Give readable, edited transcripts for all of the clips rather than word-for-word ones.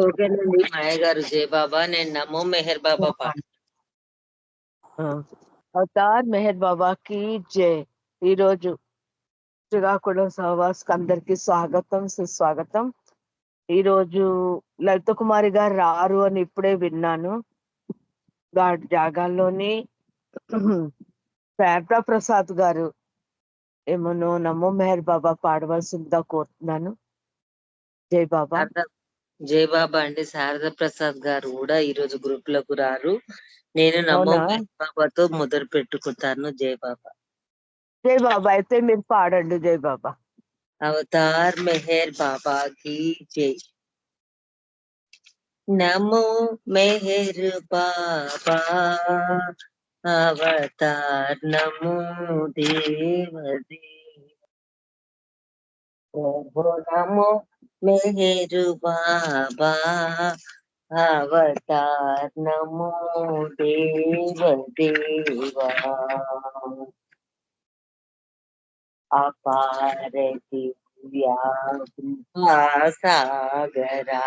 ఓకేనండి మాయ గారు. జై బాబా. నేను నమో మెహర్ బాబా పాట. అవతార్ మెహర్ బాబాకి జై. ఈరోజు శ్రీకాకుళం సహవాస్కి అందరికి స్వాగతం, సుస్వాగతం. ఈరోజు లలిత కుమారి గారు రారు అని ఇప్పుడే విన్నాను. గాడి జాగాల్లోని శారదా ప్రసాద్ గారు ఏమోనో నమో మెహర్ బాబా పాడవలసిందిగా కోరుతున్నాను. జై బాబా. జై బాబా అండి. శారదా ప్రసాద్ గారు కూడా ఈ రోజు గ్రూప్ లకు రారు. నేను నమో మెహర్ బాబాతో మొదలు పెట్టుకుంటాను. జై బాబా. జై బాబా అయితే మీరు పాడండి. జై బాబా. అవతార్ మెహర్ బాబా की जय. नमो मेहर बाबा अवतार नमो देव नमो मेहर बाबा अवतार नमो देव देवा अपार दिव्या सागरा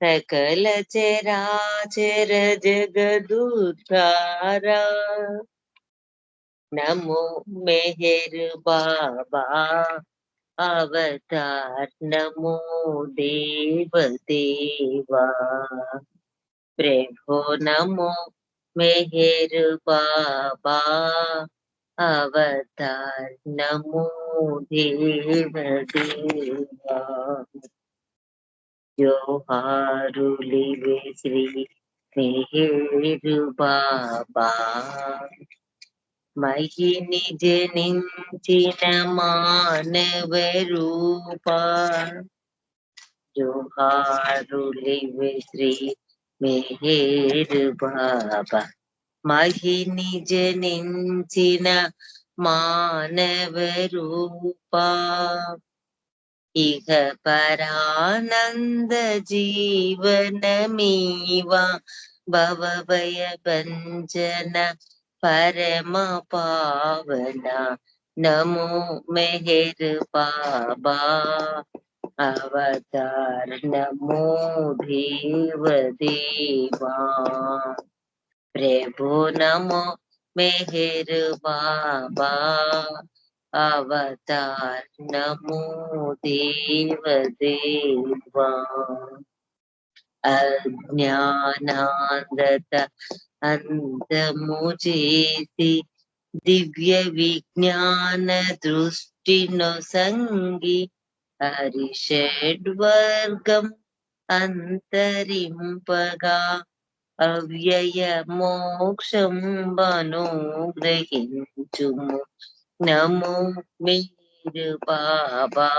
सकल चराचर जगदुद्धारा नमो मेहर बाबा अवतार नमो देव देवा प्रभो नमो मेहर बाबा अवतार नमो देव देवा जोहारुलिवे श्री मेहर बाबा मही निज निंचिन मानव रूपा जोहारुलिवे श्री मेहर बाबा मही निज निंचिन मानव रूपा इह परानंद जीवन मीवा भव भय भंजन परम पावना नमो मेहर बाबा अवतार नमो देव देवा प्रभु नमो मेहर बाबा अवतार नमो देव देवा अज्ञानांदत अंतमुचेति दिव्य विज्ञान दृष्टि नो संगी हरिषड्वर्गम अंतरिंपगा अव्यय मोक्षं अनुग्रहिंचुము नमो मेहर बाबा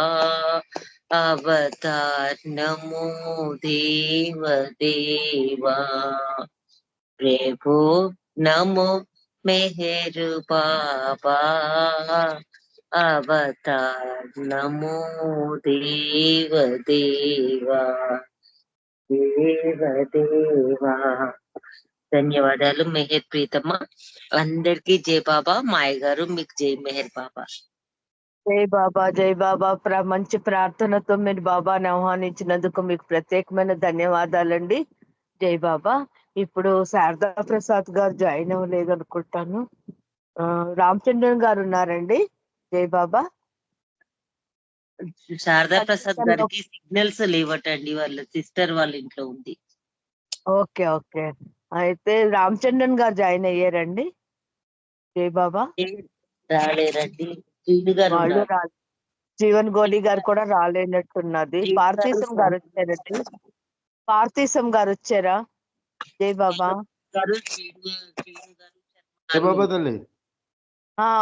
अवतार नमो देव देवा प्रभु नमो मेहर बाबा अवतार नमो देव देवा देव देवा ధన్యవాదాలు మెహర్ ప్రీతమ్మ. అందరికి జై బాబా. మాయ గారు మీకు జై మెహర్ బాబా. జై బాబా. జై బాబా. మంచి ప్రార్థనతో మీరు బాబాని ఆహ్వానించినందుకు మీకు ప్రత్యేకమైన ధన్యవాదాలండి. జై బాబా. ఇప్పుడు శారదా ప్రసాద్ గారు జాయిన్ అవ్వలేదు అనుకుంటాను. రామచంద్రన్ గారు ఉన్నారండి. జై బాబా. శారదా ప్రసాద్ గారికి సిగ్నల్స్ లేవటండి, వాళ్ళ సిస్టర్ వాళ్ళ ఇంట్లో ఉంది. Okay okay. అయితే రామచంద్రన్ గారు జాయిన్ అయ్యారండి. జై బాబా. రాలేరండి. వాళ్ళు జీవన్ గోలి గారు కూడా రాలేనట్టున్నది. పార్థీసం గారు వచ్చారండి. పార్థీసం గారు వచ్చారా? జై బాబా.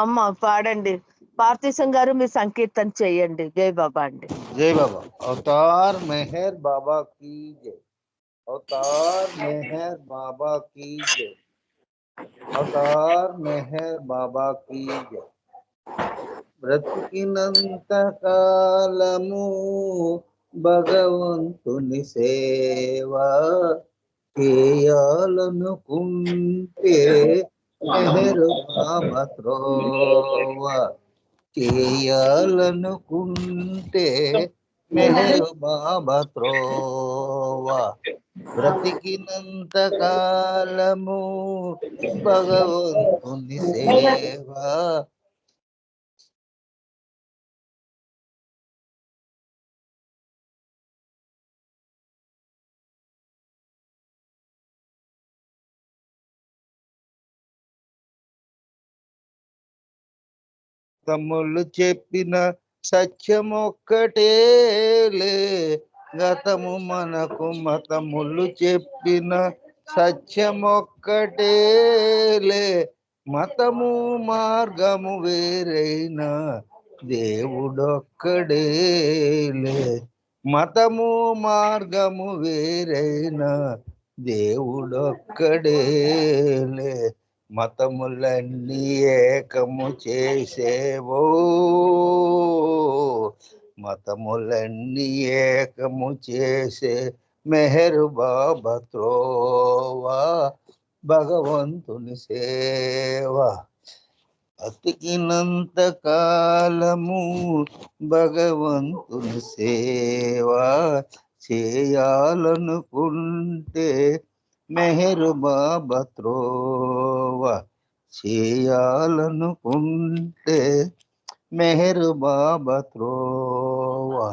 అమ్మ పాడండి. పార్థీసం గారు మీ సంకీర్తన చెయ్యండి. జై బాబా అండి. జై బాబా. అవతార్ మెహర్ బాబా కీ జై. అవతార్ మెహర్ బాబా కీ జై. అవతార్ మెహర్ బాబా కీ జై. బ్రతికినంత కాలము భగవంతుని సేవ చేయాలనుకుంటే మెహరు బాబా త్రోవ చేయాలనుకుంటే మెహరు బాబా త్రోవా బ్రతికినంత కాలము భగవంతుని సేవ. తమ్ముళ్ళు చెప్పిన సత్యమొక్కటేలే గతము మనకు మతములు చెప్పిన సత్యమొక్కటేలే మతము మార్గము వేరైనా దేవుడొక్కడేలే మతము మార్గము వేరైనా దేవుడొక్కడేలే మతములన్నీ ఏకము చేసేవో మతములన్నీ ఏకము చేసే మెహరు బాబా త్రోవా భగవంతుని సేవ. బతికినంత కాలము భగవంతుని సేవ చేయాలనుకుంటే మెహరు బాబా త్రోవా చేయాలనుకుంటే మెహరు బాబా త్రోవా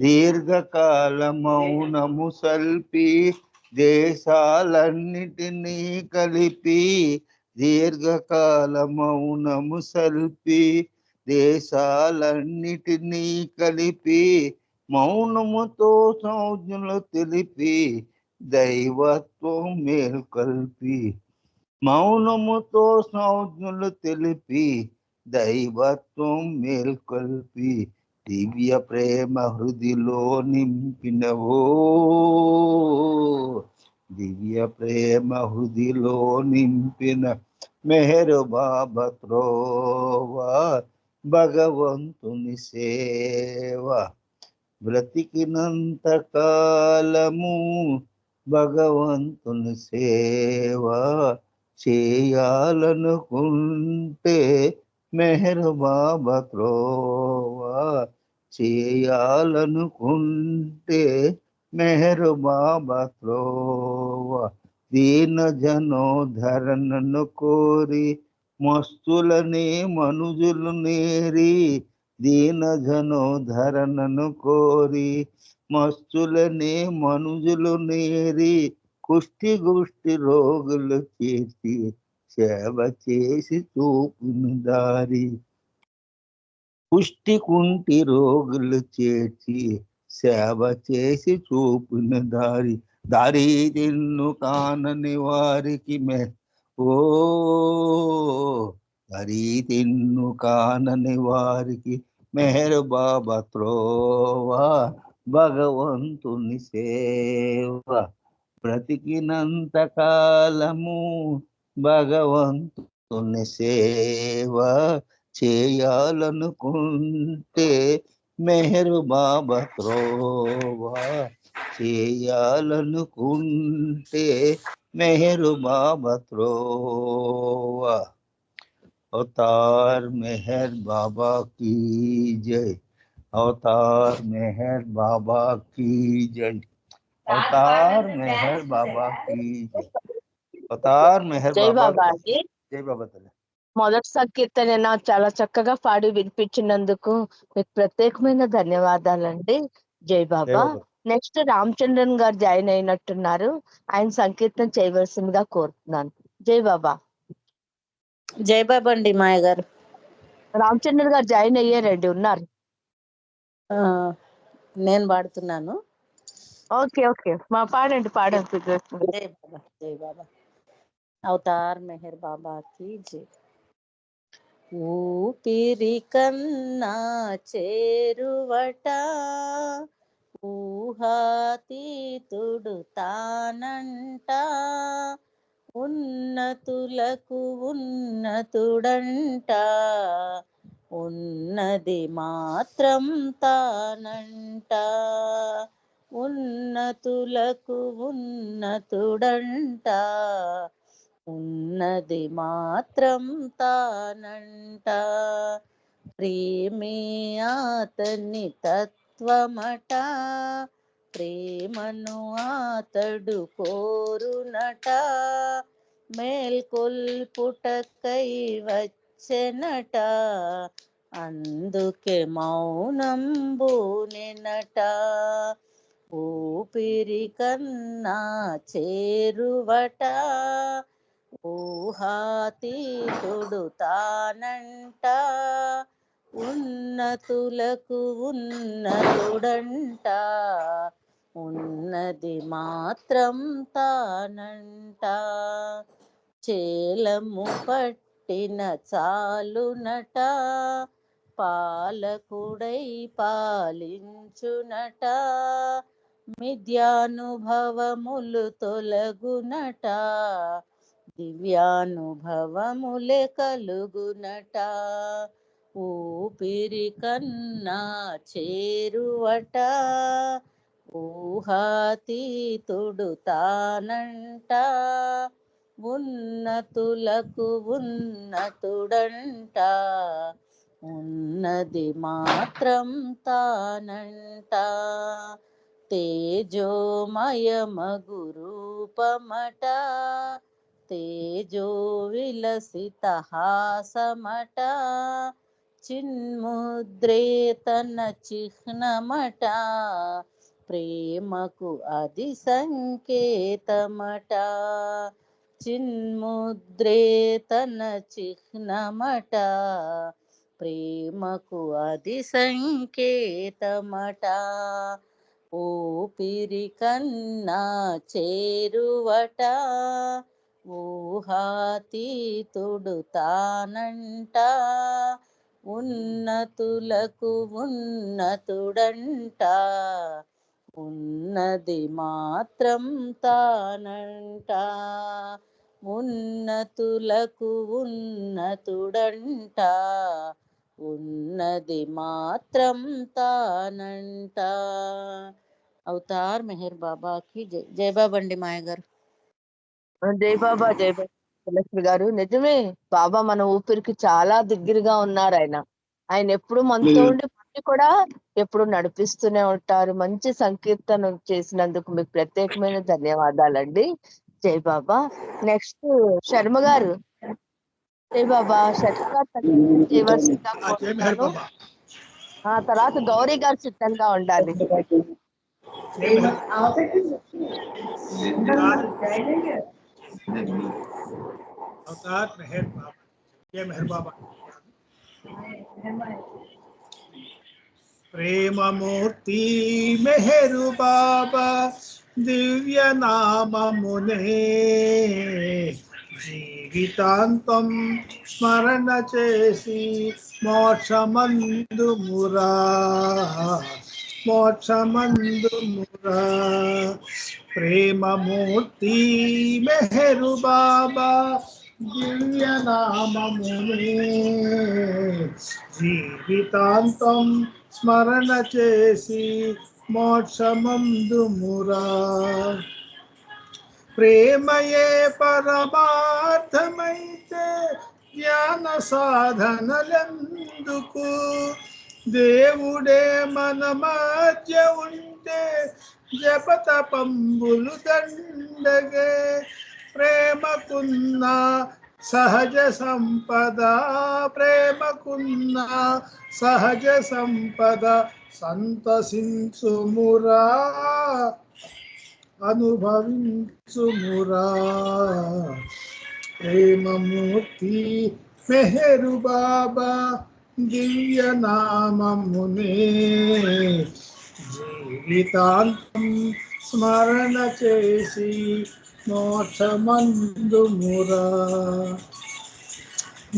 దీర్ఘకాల మౌనము సల్పి దేశాలన్నిటినీ కలిపి దీర్ఘకాల మౌనము సల్పి దేశాలన్నిటినీ కలిపి మౌనముతో సంజ్ఞలు తెలిపి దైవత్వం మేల్కొల్పి మౌనముతో సంజ్ఞలు తెలిపి దైవత్వం మేల్కొల్పి దివ్య ప్రేమ హృదిలో నింపినవో దివ్య ప్రేమ హృదిలో నింపిన మెహరు బాబా త్రోవా భగవంతుని సేవ. బ్రతికినంత కాలము భగవంతుని సేవ చేయాలనుకుంటే మెహరు బాబా త్రోవా చేయాలనుకుంటే మెహరు బాబా త్రోవా దీన జనోధరణను కోరి మస్తులని మనుజులు నేరి దీన జనోధరణను కోరి మస్తులని మనుజులు నేరి కుష్టి గుష్టి రోగులు చేసి సేవ చేసి చూపును దారి పుష్టి కుంటి రోగులు చేర్చి సేవ చేసి చూపును దారి దారి తిన్ను కానని వారికి ఓ దారి తిన్ను కానని వారికి మెహరు బాబా త్రోవా భగవంతుని సేవ. బ్రతికినంత కాలము భగవంతుని సేవ చేయాలనుకుంటే మెహరు బాబా త్రోవా చేయాలనుకుంటే మెహరు బాబా త్రోవా. అవతార్ మెహర్ బాబా కీ జై అవతార్ మెహర్ బాబా కీ జై అవతార్ మెహర్ బాబా కీ జై అవతార్ మెహర్ జై బాబా బాబా అండి. జై బాబా తల్లి. మొదటి సంకీర్తన చాలా చక్కగా పాడి వినిపించినందుకు మీకు ప్రత్యేకమైన ధన్యవాదాలండి. జై జై బాబా. బాబా. నెక్స్ట్ రామచంద్రన్ గారు జాయిన్ అయినట్టున్నారు. ఆయన సంకీర్తన చేయవలసిందిగా కోరుతున్నాను. జై బాబా. జై బాబా అండి మాయ గారు. రామచంద్రన్ గారు జాయిన్ అయ్యారండి, ఉన్నారు. నేను పాడుతున్నాను. ఓకే ఓకే, పాడండి పాడండి. జై బాబా జై బాబా. అవతార్ మెహర్ బాబా కి జై. ఊపిరి కన్నా చేరువట ఊహాతీతుడు తానంట ఉన్నతులకు ఉన్నతుడంట ఉన్నది మాత్రం తానంట ఉన్నతులకు ఉన్నతుడంట ఉన్నది మాత్రం తానంట ప్రేమే అతని తత్వమంట తత్వమట, ప్రేమను అతడు కోరునట, మేల్కొల్పుటకై వచ్చెనట, అందుకే మౌనంబునెనట. ఊపిరి కన్నా చేరువట, ఊహాతీతుడు తానంట, ఉన్నతులకు ఉన్నతుడంట, ఉన్నది మాత్రం తానంట. చేలము పట్టిన చాలునట, పాలకుడై పాలించునట, మిథ్యానుభవములు తొలగునట, దివ్యానుభవములే కలుగునట. ఊపిరి కన్నా చేరువట, ఊహాతీతుడు తానంట, ఉన్నతులకు ఉన్నతుడంట, ఉన్నది మాత్రం తానంట. తేజోమయమగు రూపమట, తేజో విలసిత హాసమట, చిన్ముద్రే తన చిహ్నమట, ప్రేమకు అది సంకేతమట. చిన్ముద్రే తన చిహ్నమట, ప్రేమకు అది సంకేతమట. ఊపిరి కన్నా చేరువట, ఊహాతీతుడు తానంట, ఉన్నతులకు ఉన్నతుడంట, ఉన్నది మాత్రం తానంట. ఉన్నతులకు ఉన్నతుడంట, ఉన్నది మాత్రం తానంట. అవతార్ మెహర్ బాబాకి జై. జై బాబా అండి మాయ గారు. జై బాబా, జై బాబా లక్ష్మి గారు. నిజమే, బాబా మన ఊపిరికి చాలా దగ్గరగా ఉన్నారు. ఆయన ఎప్పుడు మనతో ఉండి మనకి కూడా ఎప్పుడు నడిపిస్తూనే ఉంటారు. మంచి సంకీర్తన చేసినందుకు మీకు ప్రత్యేకమైన ధన్యవాదాలండి. జై బాబా. నెక్స్ట్ శర్మ గారు. జై బాబా. శర్మ గారు చేయవలసిందిగా కోరుతున్నాను. ఆ తర్వాత గౌరీ గారు సిద్ధంగా ఉండాలి. अवतार मेहर बाबा, ये मेहर बाबा। प्रेम मूर्ति मेहरु बाबा, दिव्य नाम मुने, जीवितांतं स्मरण చేసి మోక్షమందుమురా, మోక్షమందుమురా. ప్రేమమూర్తి మెహరు బాబా, దివ్య నామమునే జీవితాంతం స్మరణ చేసి మోక్షమందుమురా. ప్రేమయే పరమార్థమైతే జ్ఞాన సాధనలెందుకు, దేవుడే మన మధ్య ఉంటే జపతపంబులు దండగే. ప్రేమకున్న సహజ సంపద, ప్రేమకున్న సహజ సంపద సంతసించుమురా, అనుభవించుమురా. ప్రేమమూర్తి మెహరు బాబా, దివ్య నామమునే జీవితాంతం స్మరణ చేసి మోక్షమందుమురా.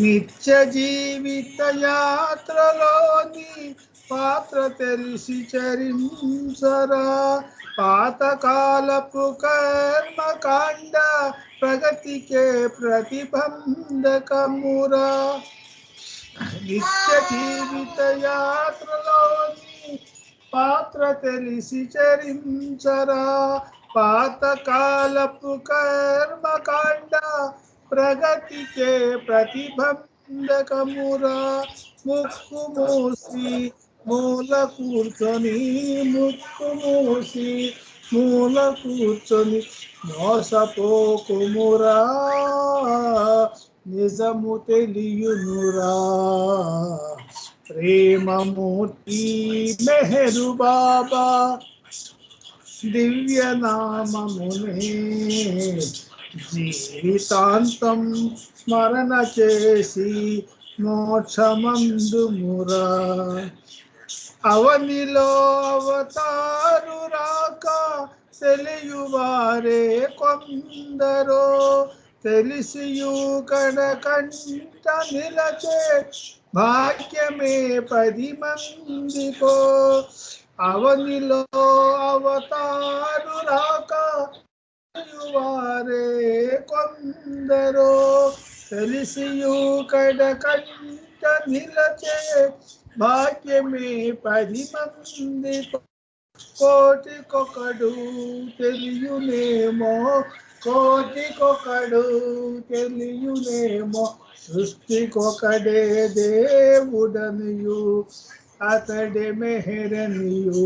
నిత్య జీవిత యాత్రలోని పాత్ర తెలిసి చరించరా, పాతకాలపు కర్మకాండ ప్రగతికే ప్రతిబంధకమురా. నిత్య జీవిత యాత్రలోని పాత్ర తెలిసి చరించరా, పాతకాలపు కర్మకాండ ప్రగతికే ప్రతిబంధకమురా. ముక్కు మూసి మూల కూర్చొని ముక్కు మూసి మూల కూర్చొని మోసపోకుమురా నిజము తెలియునురా ప్రేమమూర్తి మెహరు బాబా దివ్య నామమునే జీవితాంతం స్మరణ చేసి మోక్షమందుమురా అవనిలో అవతారు రాక తెలియువారే కొందరో తెలిసియు కడకంట నిలచే భాగ్యమే 10 మందికో అవనిలో అవతారు రాక తెలియువారే కొందరో తెలిసియు కడకంట నిలచే భాగ్యమే 10 మందికో కోటికొకడు తెలియునేమో కోటికొకడు తెలియునేమో సృష్టికొకడే దేవుడనియు అతడే మెహరనియు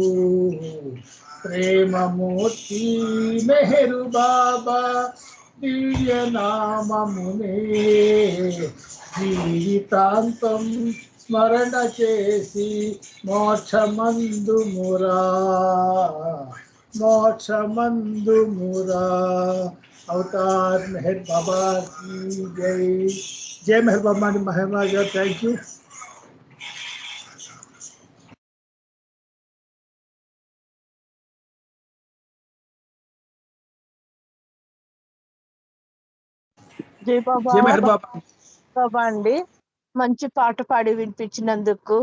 ప్రేమమూర్తి మెహరు బాబా దివ్య నామమునే జీవితాంతం స్మరణ చేసి మోక్షమందుమురా మోక్షమందుమురా అవతార్ మెహర్ బాబా की जय जय मेहर बाबा महाराज थैंक यू జై బాబా जय मेहर बाबा బాబా అండి మంచి పాట పాడి వినిపించినందుకు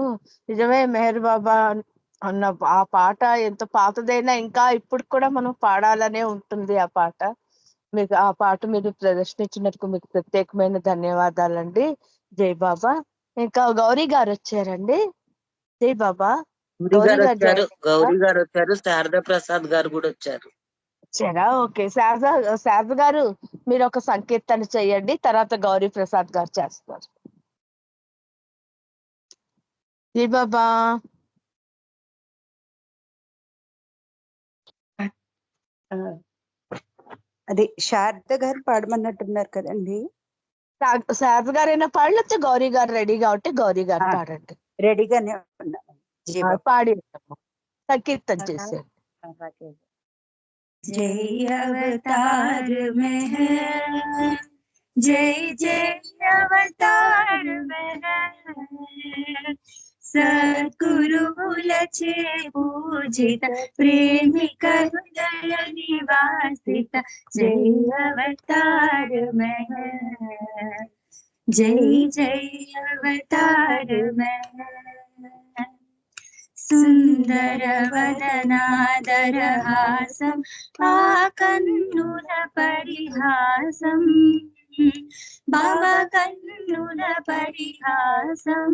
నిజమే మెహర్ బాబా అన్న ఆ పాట ఎంత పాతదైనా ఇంకా ఇప్పుడు కూడా మనం పాడాలనే ఉంటుంది ఆ పాట. మీకు ఆ పాట మీరు ప్రదర్శించినందుకు మీకు ప్రత్యేకమైన ధన్యవాదాలండి. జై బాబా. ఇంకా గౌరీ గారు వచ్చారండి. జై బాబా. గౌరీ గారు వచ్చారు, గౌరీ గారు వచ్చారు, శారదా ప్రసాద్ గారు కూడా వచ్చారు. వచ్చారా? ఓకే. శారద గారు మీరు ఒక సంకీర్తన చేయండి, తర్వాత గౌరీ ప్రసాద్ గారు చేస్తారు. జై బాబా. అదే శారద గారు పాడమన్నట్టున్నారు కదండి. శారద గారైనా పాడలేకపోతే గౌరీ గారు రెడీగా ఉంటే గౌరీ గారు పాడండి. రెడీగానే ఉన్నాను. పాడి సంకీర్తన చేసేయండి. జై అవతార్ మెహర్ జై జై అవతార్ మెహర్ సద్గురువులచే పూజిత ప్రేమిక హృదయ నివాసిత జై అవతార్ మెహర్ జై జై అవతార్ మెహర్ సుందర వదనాదరహాసం ఆ కన్నుల పరిహాసం బాబా కన్నుల పరిహాసం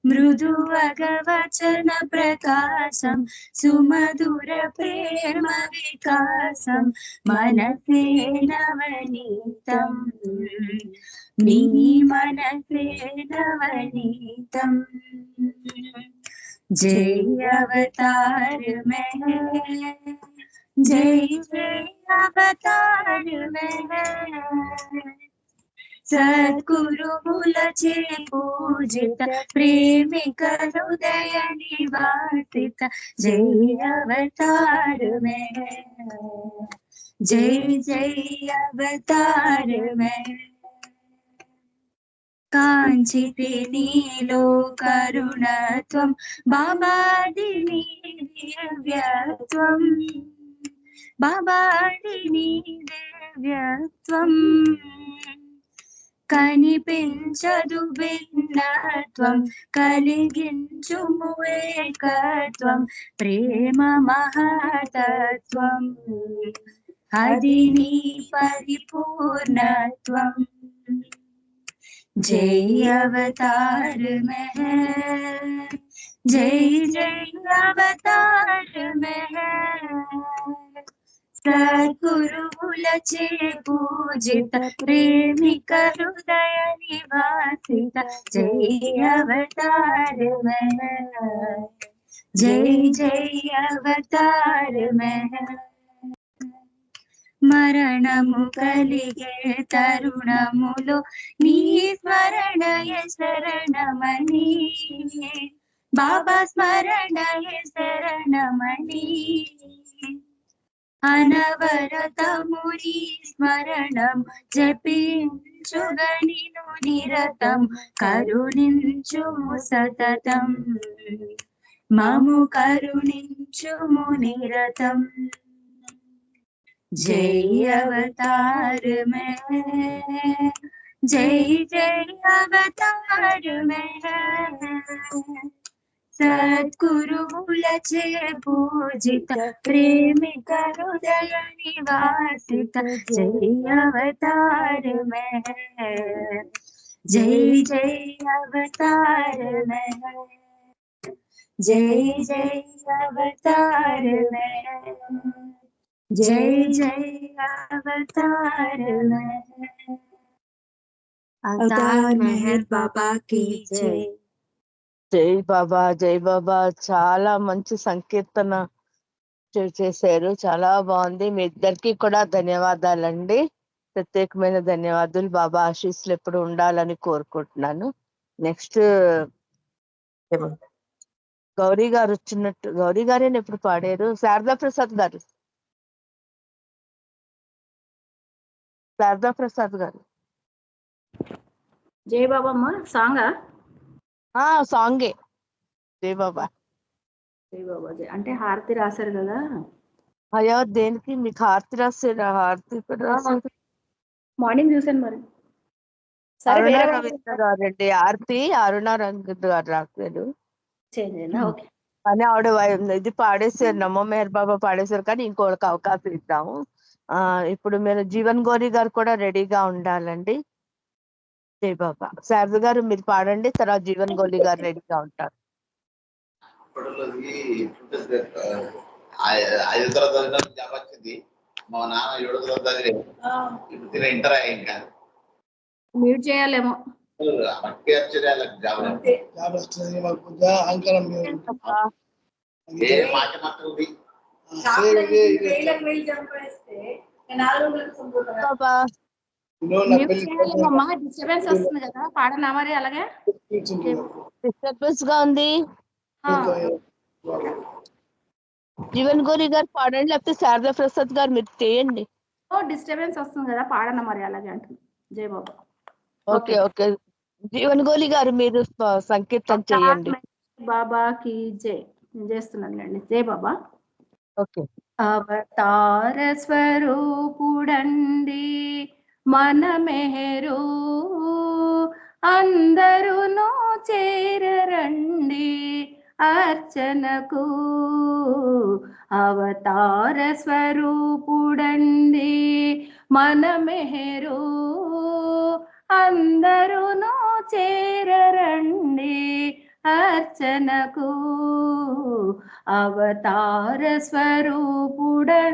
మృదువగవచన ప్రకాశం సుమధుర ప్రేమ వికాసం మనసే నవనీతం నీ మనసే నవనీతం జై అవతార్ మెహర్ జై జై అవతార్ మెహర్ సద్గురువులచే పూజిత ప్రేమిక హృదయ నివాసిత జై అవతార్ మెహర్ జై జై అవతార్ మెహర్ కాంచితి నీలో కరుణత్వం బాబాది నీ దివ్యత్వం బాబాది నీ దివ్యత్వం కనిపించదు భిన్నత్వం కలిగించుము ఏకత్వం ప్రేమ మహతత్వం అది నీ పరిపూర్ణత్వం జై అవతార్ మెహర్ జై జై అవతార్ మెహర్ సద్గురువులచే పూజిత ప్రేమిక హృదయ నివాసిత జై అవతార మెహర్ జై జై అవతార మెహర్ మరణము కలిగే తరుణములో నీ స్మరణయ శరణమని బాబా స్మరణయ శరణమని అనవరతముని స్మరణం జపించుగనిను నిరతం కరుణించుము సతతం మము కరుణించుము నిరతం జై అవతార మెహర్ జై జై అవతార మెహర్ సద్గురువులచే పూజిత ప్రేమిక హృదయ నివాసిత జై అవతార మెహర్ జై జై అవతార మెహర్ జై జై అవతార మెహర్ జై జై అవతార మెహర్ అవతార్ మెహర్ బాబా की జై జై బాబా చాలా మంచి సంకీర్తన చేశారు. చాలా బాగుంది. మీ ఇద్దరికి కూడా ధన్యవాదాలండి. ప్రత్యేకమైన ధన్యవాదాలు. బాబా ఆశీస్సులు ఎప్పుడు ఉండాలని కోరుకుంటున్నాను. నెక్స్ట్ గౌరీ గారు వచ్చినట్టు, గౌరీ గారేనా ఎప్పుడు పాడారు? శారదా ప్రసాద్ గారు, శారదా ప్రసాద్ గారు జై బాబమ్మ సాంగా సాంగే జై బాబా. జై బాబా జై అంటే హారతి రాశారు కదా. అయ్యో దేనికి మీకు హారతి రాశారు? హారతి మార్నింగ్ చూసాను మరి. అరుణ రవీంద్ర గారండి హారతి. అరుణ రవీంద్ర గారు రాశారు కానీ ఆవిడ ఇది పాడేశారు, నమో మెహర్ బాబా పాడేశారు. కానీ ఇంకొక అవకాశం ఇద్దాము. ఇప్పుడు మీరు జీవన్ గౌరీ గారు కూడా రెడీగా ఉండాలండి. జై బాబా. శారద గారు మీరు పాడండి, తర్వాత జీవన్ గౌరీ గారు రెడీగా ఉంటారు. మా నాన్న 7వ తరగతి ఇప్పుడు ఇంటర్ ఇంకా మ్యూట్ చేయాలేమో. డిస్టర్బెన్స్ వస్తుంది కదా, పాడనా మరి? అలాగే డిస్టర్బెన్స్ గా ఉంది. జీవన్ గౌరీ గారు పాడండి, లేకపోతే శారదా ప్రసాద్ గారు మీరు చేయండి. డిస్టర్బెన్స్ వస్తుంది కదా, పాడనా మరి? అలాగే అంటుంది. జై బాబా. ఓకే ఓకే జీవన్ గౌరీ గారు మీరు సంకీర్తన చేయండి. బాబాకి జై. నేను చేస్తున్నానులేండి. జై బాబా. ఓకే. అవతార స్వరూపుడండి మన మెహరు, అందరును చేరరండి అర్చనకు. అవతార స్వరూపుడండి మన మెహరు, అందరును చేరరండి అర్చనకు. అవతార స్వరూపుడండి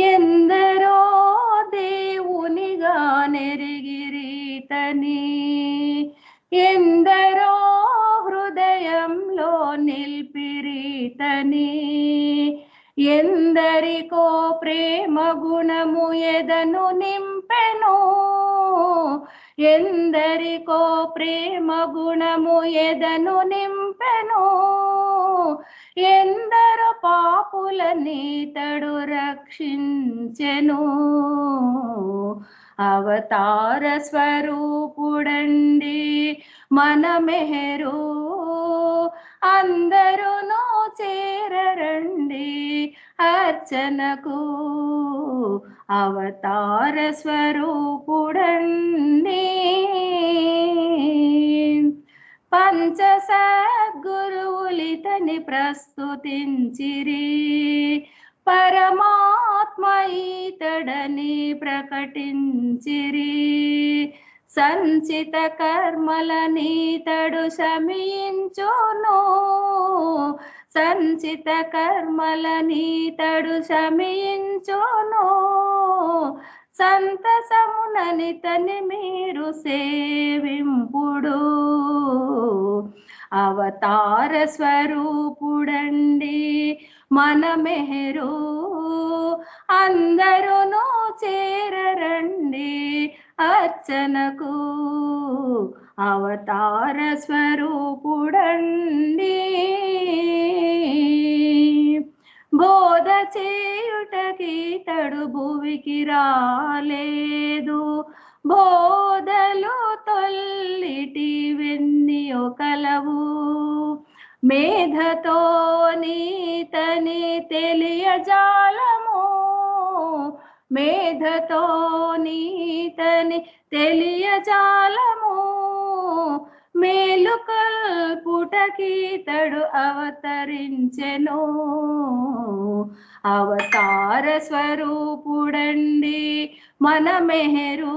ఎందరో దేవునిగా నెరిగిరీతని, ఎందరో హృదయంలో నిల్పిరీతని, ఎందరికో ప్రేమ గుణము ఎదను నింపెను, ఎందరికో ప్రేమ గుణము ఎదను నింపెను, ఎందరో పాపులనీతడు రక్షించెను. అవతార స్వరూపుడండి మన మెహరు, అందరును చేరరండి అర్చనకు. అవతార స్వరూపుడండి పంచ సద్గురువులితని ప్రస్తుతించిరి, పరమాత్మ ఈతడని ప్రకటించిరి, సంచిత కర్మలనీతడు శమించును, సంచిత కర్మలనీతడు శమించును సంతసముననితని మీరు సేవింపుడు అవతార స్వరూపుడండి మన మెహరు అందరును చేరరండి అర్చనకు అవతార స్వరూపుడండి బోధ చేయుటకి తడు భువికి రాలేదు బోధలు తొల్లిటి వెన్నియో కలవు మేధతో నీతని తెలియజాలము మేధతో నీతని తెలియజాలము మేలుకల్పుటకీతడు అవతరించెను అవతార స్వరూపుడండి మన మెహరు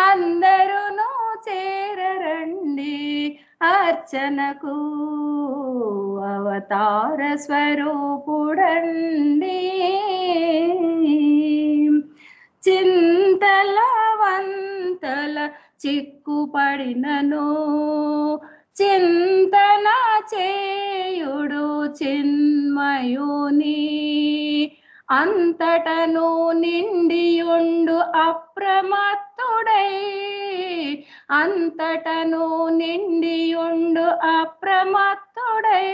అందరును చేరరండి అర్చనకు అవతార స్వరూపుడండి చింతల వంతల చిక్కుపడినను చింతన చేయుడు చిన్మయుని అంతటను నిండియుండు అప్రమత్తుడై అంతటను నిండియుండు అప్రమత్తుడై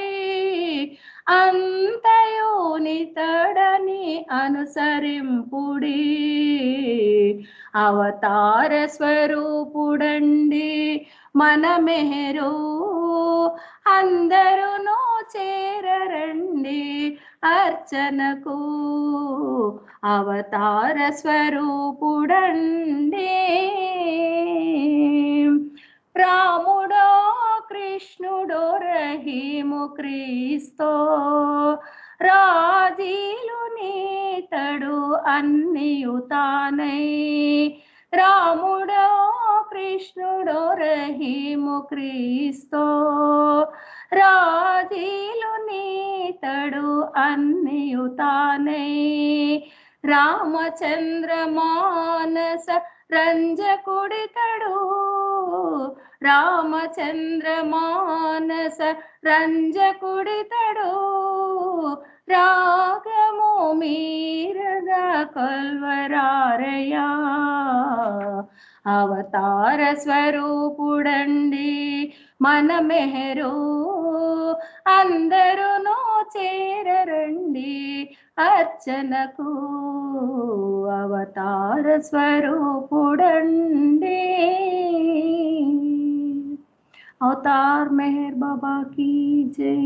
అంతయోనితడని అనుసరింపుడి అవతార స్వరూపుడండి మన మెహరు అందరును చేరరండి అర్చనకు అవతార స్వరూపుడండి రాముడో కృష్ణుడో రహీము క్రీస్తో రాజీలు నీతడు అన్నియుతానై రాముడో కృష్ణుడో రహీము క్రీస్తో రాజీలు నీతడు అన్నియుతానై రామచంద్ర మానస రంజకుడితడు రామచంద్ర మానస రంజకుడితడు రాగము మీరగా కొల్వరారయా అవతార స్వరూపుడండి మన మెహరు అందరును చేరరండి అర్చనకు అవతార స్వరూపుడండి అవతార్ మెహర్ బాబా की జై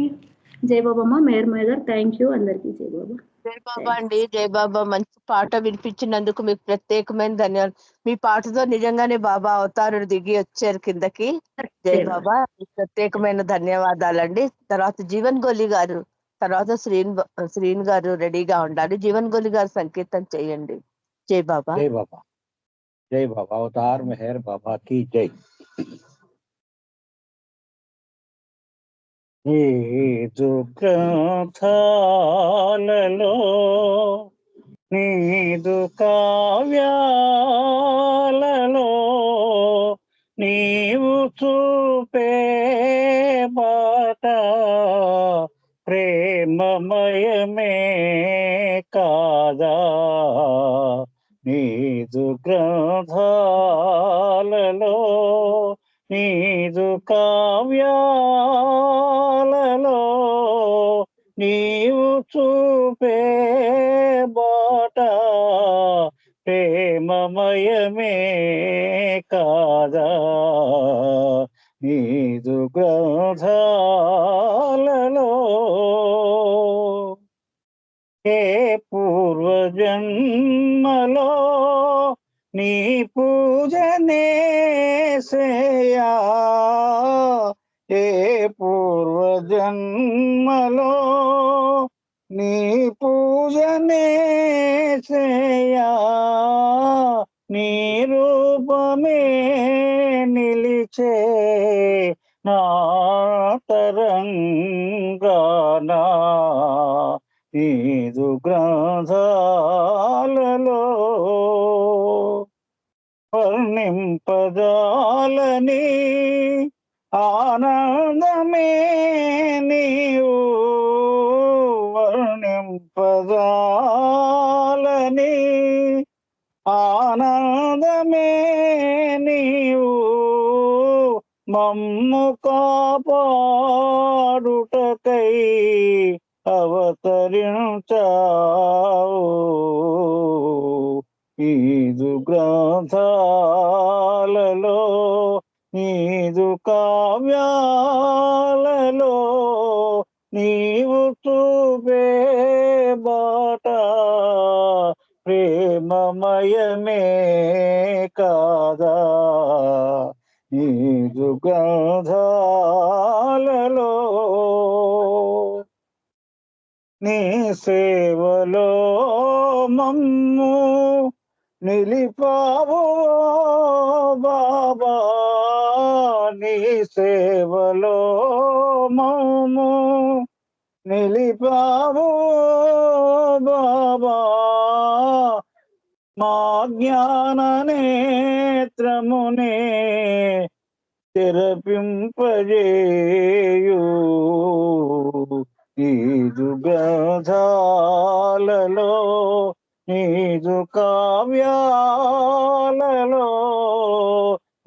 జై బాబా మెహర్ గారు థ్యాంక్ యూ అందరికీ జై బాబా జై బాబా అండి జై బాబా మంచి పాట వినిపించినందుకు మీకు ప్రత్యేకమైన ధన్యవాదాలు మీ పాటతో నిజంగానే బాబా అవతారుడు దిగి వచ్చారు కిందకి జై బాబా మీకు ప్రత్యేకమైన ధన్యవాదాలండి తర్వాత జీవన్ గోలి గారు తర్వాత శ్రీన్ గారు రెడీగా ఉండాలి జీవన్ గోలి గారు సంకీర్తన చేయండి జై బాబా జై బాబా జై బాబా అవతార్ మెహర్ బాబా की జై నీదు గ్రంథాలలో నీదు కావ్యాలలో నీవు చూపే బాట ప్రేమమయమే కాదా నీదు గ్రంథాలలో నీదు కావ్యాలలో నీవు చూపే బాట ప్రేమమయమే కాదా నీదు గ్రంథాలలో ఏ పూర్వజన్మలో నీ పూజనే సేయా ఏ పూర్వజన్మలో నీ పూజనే సేయా నీ రూపమే నిలిచే నా తరంగాన నీదు గ్రంథాలలో వర్ణింపజాలని ఆనందమే నీవు వర్ణింపజాలని ఆనందమే నీవు మమ్ము కాపాడుటకై అవతరించావు నీదు గ్రంథాలలో నీదు కావ్యాలలో నీవు చూపే బాట ప్రేమమయమే కాదా నీదు గ్రంథాలలో నీ సేవలో మమ్ము నిలిపావు బాబా నీ సేవలో మమ్ము నిలిపావు బాబా మా జ్ఞాన నేత్రమునే తెరపింపజేయు నీదు గ్రంథాలలో నీదు కావ్యాలలో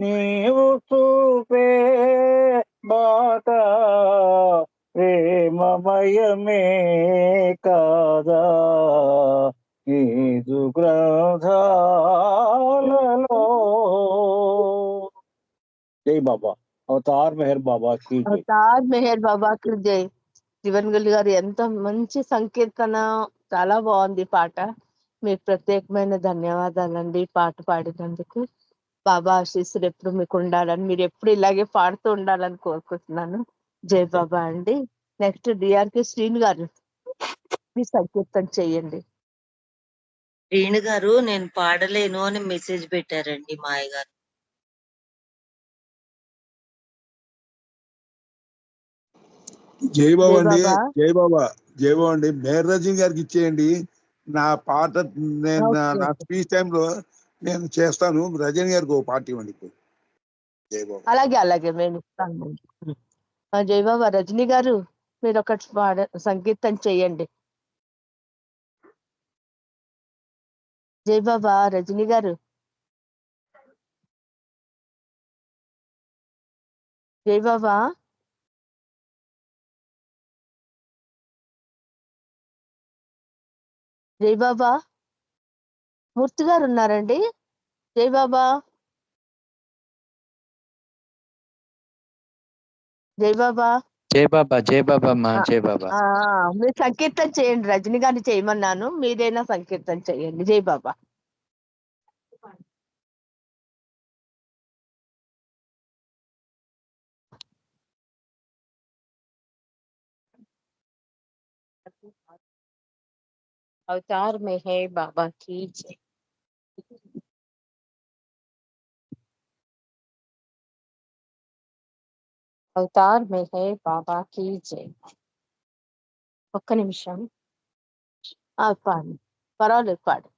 నీవు చూపే బాట ప్రేమమయమే కాదా నీదు గ్రంథాలలో జై బాబా అవతార్ మెహర్ బాబా కి జై. అవతార్ మెహర్ బాబాకి జై. జీవన్గల్ గారు ఎంత మంచి సంకీర్తన, చాలా బాగుంది పాట. మీకు ప్రత్యేకమైన ధన్యవాదాలండి పాట పాడినందుకు. బాబా ఆశీస్సులు ఎప్పుడు మీకు ఉండాలని, మీరు ఎప్పుడు ఇలాగే పాడుతూ ఉండాలని కోరుకుంటున్నాను. జై బాబా అండి. నెక్స్ట్ డిఆర్కే శ్రీను గారు, మీ సంకీర్తన చెయ్యండి. శ్రీను గారు నేను పాడలేను అని మెసేజ్ పెట్టారండి మాయ గారు. జై బాబా అండి. బాబా. జై బాబా. జై బాబా అండి. మేర్ రజనీ గారికి ఇచ్చేయండి. నా పాట నేను నా స్పీచ్ టైంలో నేను చేస్తాను. రజనీ గారికి ఒక పాట ఇవ్వండి. జై బాబా. అలాగే అలాగే మేము ఇస్తాను. జై బాబా. రజనీ గారు మీరు ఒకటి సంకీర్తన చెయ్యండి. జై బాబా. రజనీ గారు. జై బాబా. జై బాబా. మూర్తి గారు ఉన్నారండి. జై బాబా. జై బాబా. జై బాబా. జై బాబా మా జై బాబా. మీరు సంకీర్తన చేయండి. రజనీ గారిని చేయమన్నాను, మీరైనా సంకీర్తన చేయండి. జై బాబా. अवतार में है बाबा की जय. अवतार में है बाबा की जय. ఒక్క నిమిషం. పాడు, పర్వాలేదు పాడు.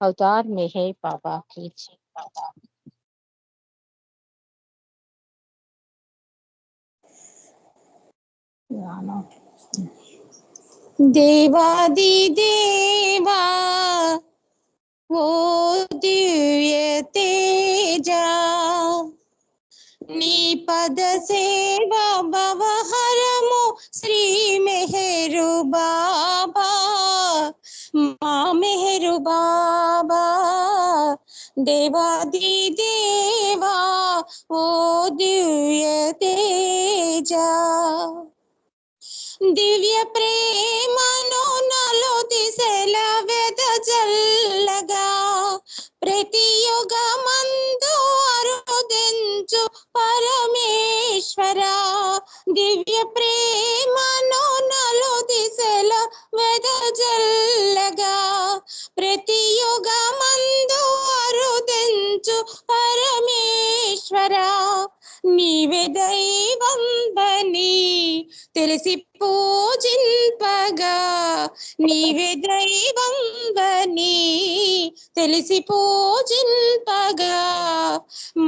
अवतार में है बाबा की जय. देवादि देवा वो दिव्य तेजा नी पद सेवा भवहरमु श्री मेहरु बाबा माँ मेहरु बाबा. देवादि देवा वो दिव्य तेजा దివ్య ప్రేమను నాలో దిశల వెదజల్లగా ప్రతి యుగమందు అరుదించు పరమేశ్వర. దివ్య ప్రేమను నాలో దిశల వెదజల్ల ప్రతి యుగమందు అరుదించు పరమేశ్వర నీవే దైవం బని తెలిసి పూజింపగా నీవే దైవం బని తెలిసి పూజింపగా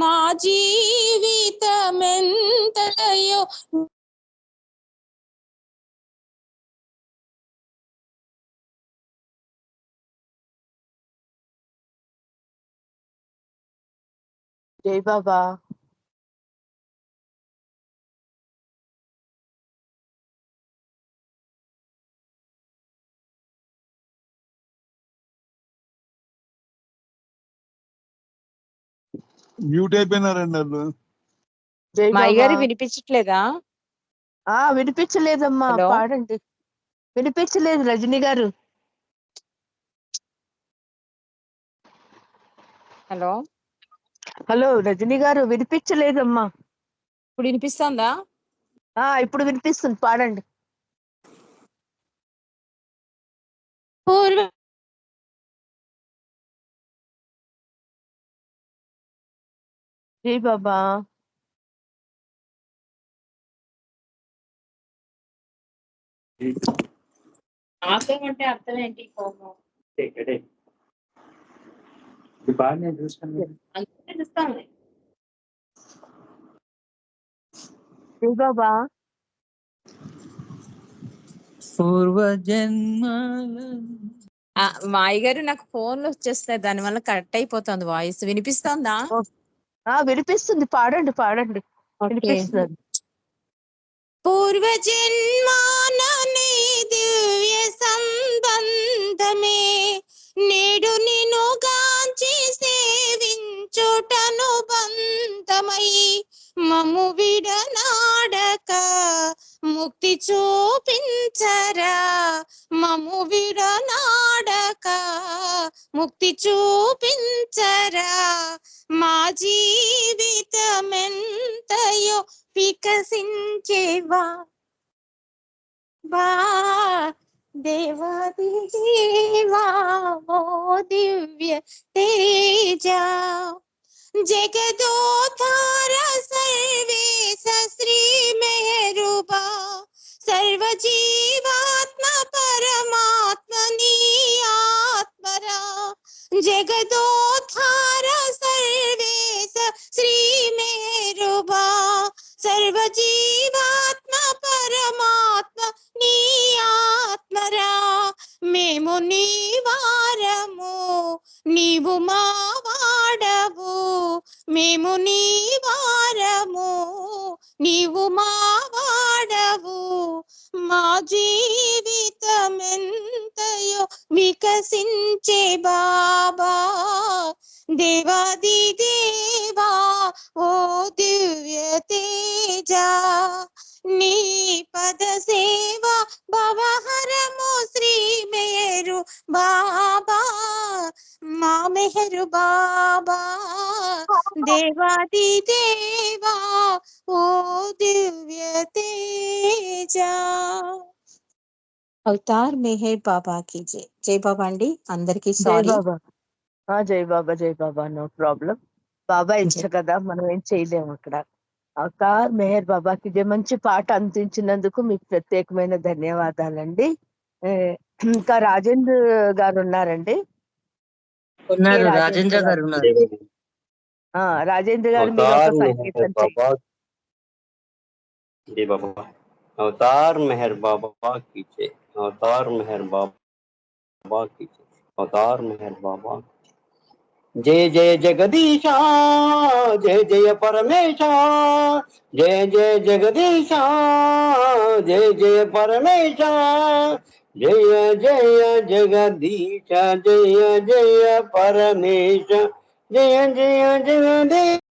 మా జీవితమెంతయో జై బాబా. మ్యూట్ అయిపోయినారండి వాళ్ళు. జై మా బాబా. అయ్యగారు వినిపించట్లేదా? వినిపించలేదమ్మా, హలో పాడండి. వినిపించలేదు రజని గారు. హలో హలో రజని గారు, వినిపించలేదమ్మా. ఇప్పుడు వినిపిస్తుందా? ఇప్పుడు వినిపిస్తుంది, పాడండి. పూర్వ జై బాబా. అంటే అర్థం ఏంటి? జై బాబా. పూర్వజన్మల మా అయ్యగారు నాకు ఫోన్లు వచ్చేస్తాయి, దాని వల్ల కరెక్ట్ అయిపోతుంది వాయిస్. వినిపిస్తుందా? వినిపిస్తుంది, పాడండి పాడండి. వినిపిస్తుంది. పూర్వజన్మాననే దివ్య సంబంధమే నేడు నిన్ను గాంచి సేవించుటను బంధమై మమ్ము విడనాడక ముక్తి చూపించరా మమ్ము విడనాడక ముక్తి చూపించరా మా జీవితమెంతయో వికసించేవా దేవాది దేవా ఓ దివ్య తేజ జగదోధార సర్వేశ శ్రీ మెహరుబా సర్వజీవాత్మ పరమాత్మ నీ ఆత్మరా జగదోధార సర్వేశ శ్రీ మెహరుబా సర్వజీవాత్మ పరమాత్మ నీ ఆత్మరా మేము నీ వారము నీవు మా వాడవు మేము నీ వారము నీవు మా వాడవు మా జీవితమెంతయో వికసించే బాబా దేవాది దేవా ఓ దివ్య తేజ నీ పద సేవ భవహరము శ్రీ మేరు బాబా మా మెహరు బాబా దేవాది దేవా ఓ దివ్య తేజ. అవతార్ మెహర్ బాబాకి జై. జై బాబా అండి, అందరికి జై సారీ. బాబా. జై బాబా, జై బాబా. No problem. బాబా ఇచ్చ కదా, మనం ఏం చేయలేము అక్కడ. అవతార్ మెహర్ బాబాకి జై. మంచి పాట అందించినందుకు మీకు ప్రత్యేకమైన ధన్యవాదాలండి. ఇంకా రాజేంద్ర గారు ఉన్నారండి. ఉన్నారు, రాజేంద్ర గారు ఉన్నారు. రాజేంద్ర గారు మీరు ఒక సంగీతం जी बाबा. अवतार मेहर बाबा की जय. अवतार मेहर बाबा की जय. अवतार मेहर बाबा. जय जय जगदीशा जय जय परमेशा जय जय जगदीशा जय जय परमेशा जय जय जगदीश जय जय परमेश जय जय जगदीश्वरा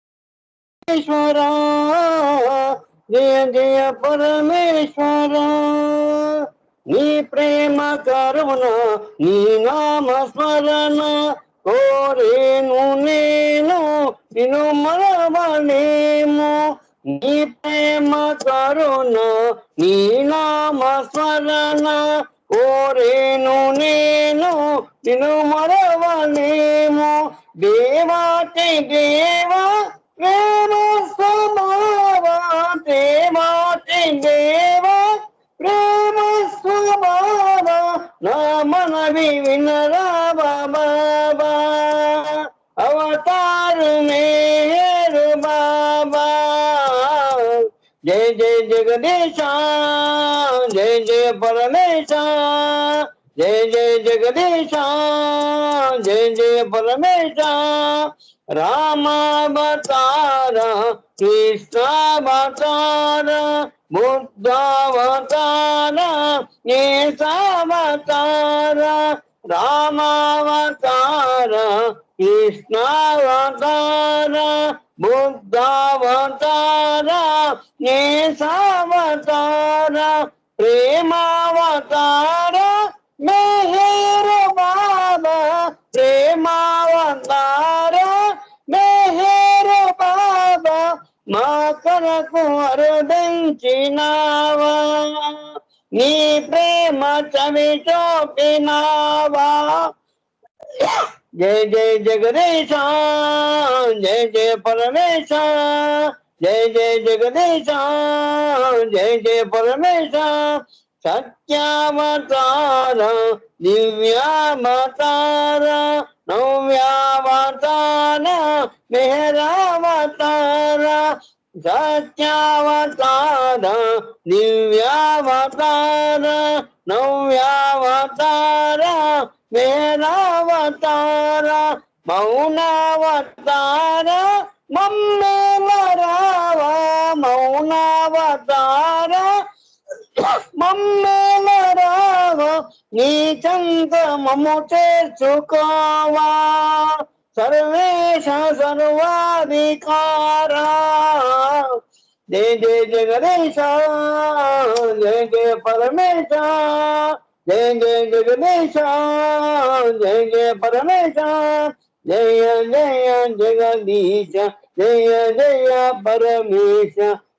जय जय परमेश्वरा नी प्रेम करुण नी नाम स्मरण కోరేను నేను నిన్ను మరవలేము నీ ప్రేమ కరుణ నీ నామ స్మరణ కోరేను నేను నిన్ను మరవలేము. దేవాతి దేవా ప్రేమ స్వభావ, దేవాతి దేవా ప్రేమ స్వభావ, నా మనవి వినరా బాబా. అవతారు మేరు బాబా. జయ జయ జగదీశ, జయ జయ పరమేశ, జయ జయ జగదీశ, జయ జయ పరమేశ. రామావతార, కృష్ణావతార, బుద్ధావతార, నేసావతార. రామావతార, కృష్ణావతార, బుద్ధావతార, నేసావతార. ప్రేమావతార మెహర్ బాబా, ప్రేమావతార మెహర్ బాబా. మా కొరకు అరుదించినావా, నీ ప్రేమ చవి చూపినావా. జయ జయ జగదీశ, జయ జయ పరమేశ, జయ జయ జగదీశ, జయ జయ పరమేశ. సత్యావతార, దివ్యావతార, నవ్యావతార, మెహరావతార. సత్యావతార, దివ్యావతార, నవ్యావతార, మేరావతార. మౌనావతార మమ్మేలరావా, మౌనావతార మమ్మేలరావా. నీ చంత మమ్ము చేర్చుకోవా, సర్వేశ సర్వాధికారా. జయ జయ జగదీశ, జయ జయ పరమేశ, జయ జయ జగదీశ, జయ జయ పరమేశ. జయ జయ జగదీశ, జయ జయ పరమేశ,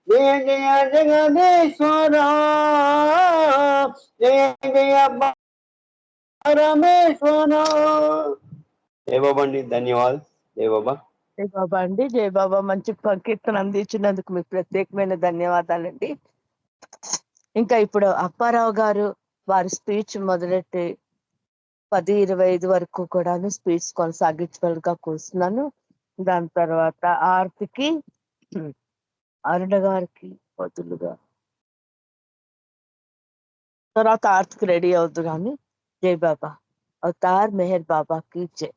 జయ జయ జగదీశ్వర, జయ జయ పరమేశ్వర. జయ బాబా అండి, ధన్యవాదాలు. జయ బాబా. జై బాబా అండి. జై బాబా. మంచి కీర్తన అందించినందుకు మీకు ప్రత్యేకమైన ధన్యవాదాలండి. ఇంకా ఇప్పుడు అప్పారావు గారు వారి స్పీచ్ మొదలెట్టి 10:25 వరకు కూడాను స్పీచ్ కొనసాగించగలగా కూర్చున్నాను. దాని తర్వాత ఆర్తికి, అరుణ గారికి బదులుగా తర్వాత ఆర్తికి రెడీ అవుద్దు కానీ. జై బాబా. అవతార్ మెహర్ బాబాకి జై.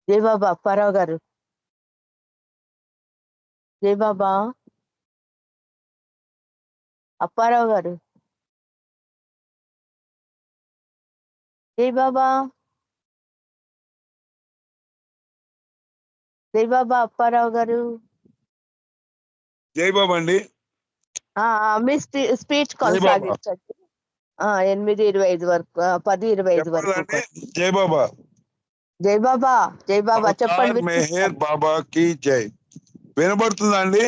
జై బాబా. అప్పారావు గారు. జై బాబా. అప్పారావు గారు. జై బాబా. జై బాబా. అప్పారావు గారు. జై బాబా అండి. మీ స్పీచ్ కొనసాగించండి. 8:25 వరకు, 10:25 వరకు. జై బాబా. జై బాబా. జై బాబా. చెప్పండి. మెహర్ బాబా కి జై. వినబడుతుందా అండి?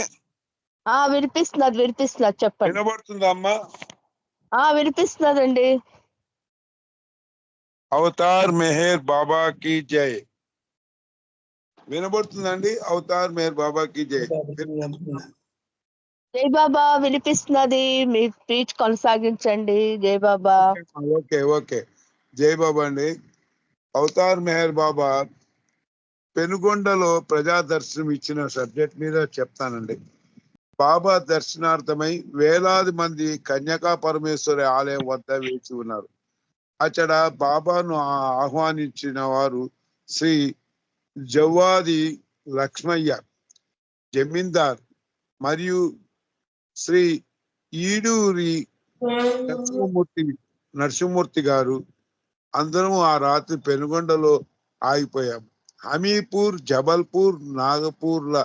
వినిపిస్తున్నది, వినిపిస్తున్నది. చెప్పండి. వినబడుతుందా అమ్మా? వినిపిస్తున్నదండి. అవతార్ మెహర్ బాబా కి జై. వినబడుతుందండి? అవతార్ మెహర్ బాబా కి జై. జై బాబా. వినిపిస్తున్నది. మీ స్పీచ్ కొనసాగించండి. జై బాబా. Okay okay. జై బాబా అండి. అవతార్ మెహర్ బాబా పెనుగొండలో ప్రజా దర్శనం ఇచ్చిన సబ్జెక్ట్ మీద చెప్తానండి. బాబా దర్శనార్థమై వేలాది మంది కన్యకా పరమేశ్వరి ఆలయం వద్ద వేచి ఉన్నారు. అక్కడ బాబాను ఆహ్వానించిన వారు శ్రీ జవ్వాది లక్ష్మయ్య జమీందార్ మరియు శ్రీ ఈడూరి నరసింహమూర్తి గారు. అందరం ఆ రాత్రి పెనుగొండలో ఆగిపోయాం. హమీపూర్, జబల్పూర్, నాగపూర్ల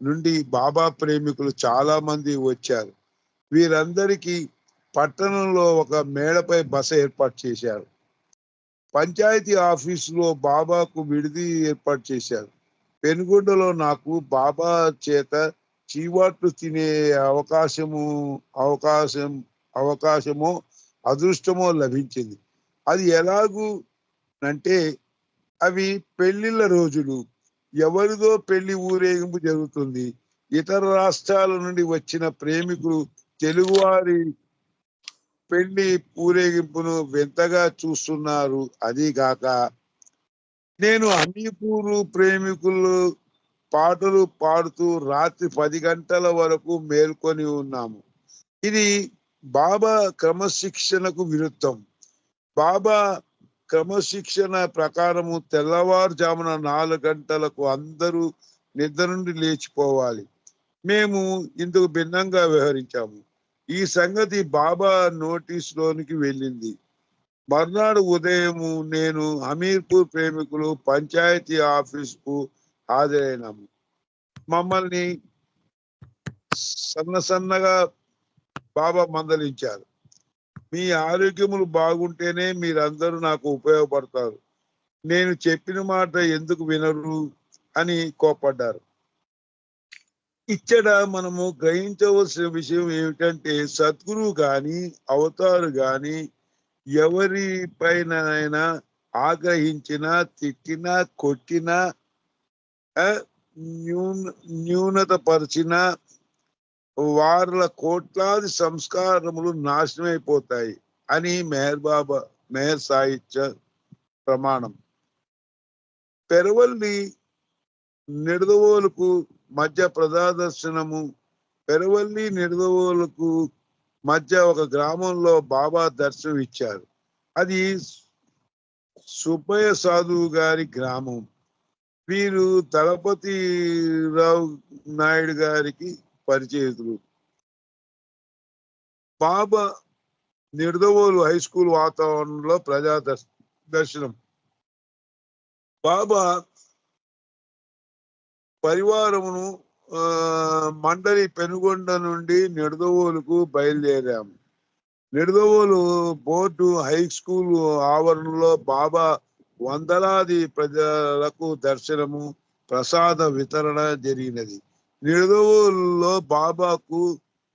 నుండి బాబా ప్రేమికులు చాలా మంది వచ్చారు. వీరందరికీ పట్టణంలో ఒక మేడపై బస ఏర్పాటు చేశారు. పంచాయతీ ఆఫీసులో బాబాకు విడిది ఏర్పాటు చేశారు. పెనుగొండలో నాకు బాబా చేత చీవాట్లు తినే అవకాశమో అదృష్టమో లభించింది. అది ఎలాగూ అంటే అవి పెళ్లిళ్ళ రోజులు, ఎవరిదో పెళ్లి ఊరేగింపు జరుగుతుంది. ఇతర రాష్ట్రాల నుండి వచ్చిన ప్రేమికులు తెలుగువారి పెళ్లి ఊరేగింపును వింతగా చూస్తున్నారు. అది కాక నేను హమీపూరు ప్రేమికులు పాటలు పాడుతూ రాత్రి 10 గంటల వరకు మేల్కొని ఉన్నాము. ఇది బాబా క్రమశిక్షణకు విరుద్ధం. బాబా క్రమశిక్షణ ప్రకారము తెల్లవారుజామున 4 గంటలకు అందరూ నిద్ర నుండి లేచిపోవాలి. మేము ఇందుకు భిన్నంగా వ్యవహరించాము. ఈ సంగతి బాబా నోటీసులోనికి వెళ్ళింది. మర్నాడు ఉదయం నేను హమీర్పూర్ ప్రేమికులు పంచాయతీ ఆఫీసుకు హాజరైనాము. మమ్మల్ని సన్నగా బాబా మందలించారు. మీ ఆరోగ్యములు బాగుంటేనే మీరందరూ నాకు ఉపయోగపడతారు. నేను చెప్పిన మాట ఎందుకు వినరు అని కోపడ్డారు. ఇక్కడ మనము గ్రహించవలసిన విషయం ఏమిటంటే సద్గురువు గాని అవతారు గాని ఎవరి పైన ఆగ్రహించినా, తిట్టినా, కొట్టినా, న్యూనత పరిచినా వార్ల కోట్లాది సంస్కారములు నాశనమైపోతాయి అని మెహర్ సాహిత్య ప్రమాణం. పెరవల్లి నిడదవోలుకు మధ్య ప్రజాదర్శనము. పెరవల్లి నిడదవోలుకు మధ్య ఒక గ్రామంలో బాబా దర్శనం ఇచ్చారు. అది సుబ్బయ్య సాధువు గారి గ్రామం. వీరు దళపతిరావు నాయుడు గారికి పరిచయితులు. బాబా నిడదవోలు హై స్కూల్ వాతావరణంలో ప్రజా దర్శనం. బాబా పరివారమును మండలి పెనుగొండ నుండి నిడదవోలుకు బయలుదేరాము. నిడదవోలు బోర్డు హై స్కూల్ ఆవరణలో బాబా వందలాది ప్రజలకు దర్శనము, ప్రసాద వితరణ జరిగినది. నిడదవోలులో బాబాకు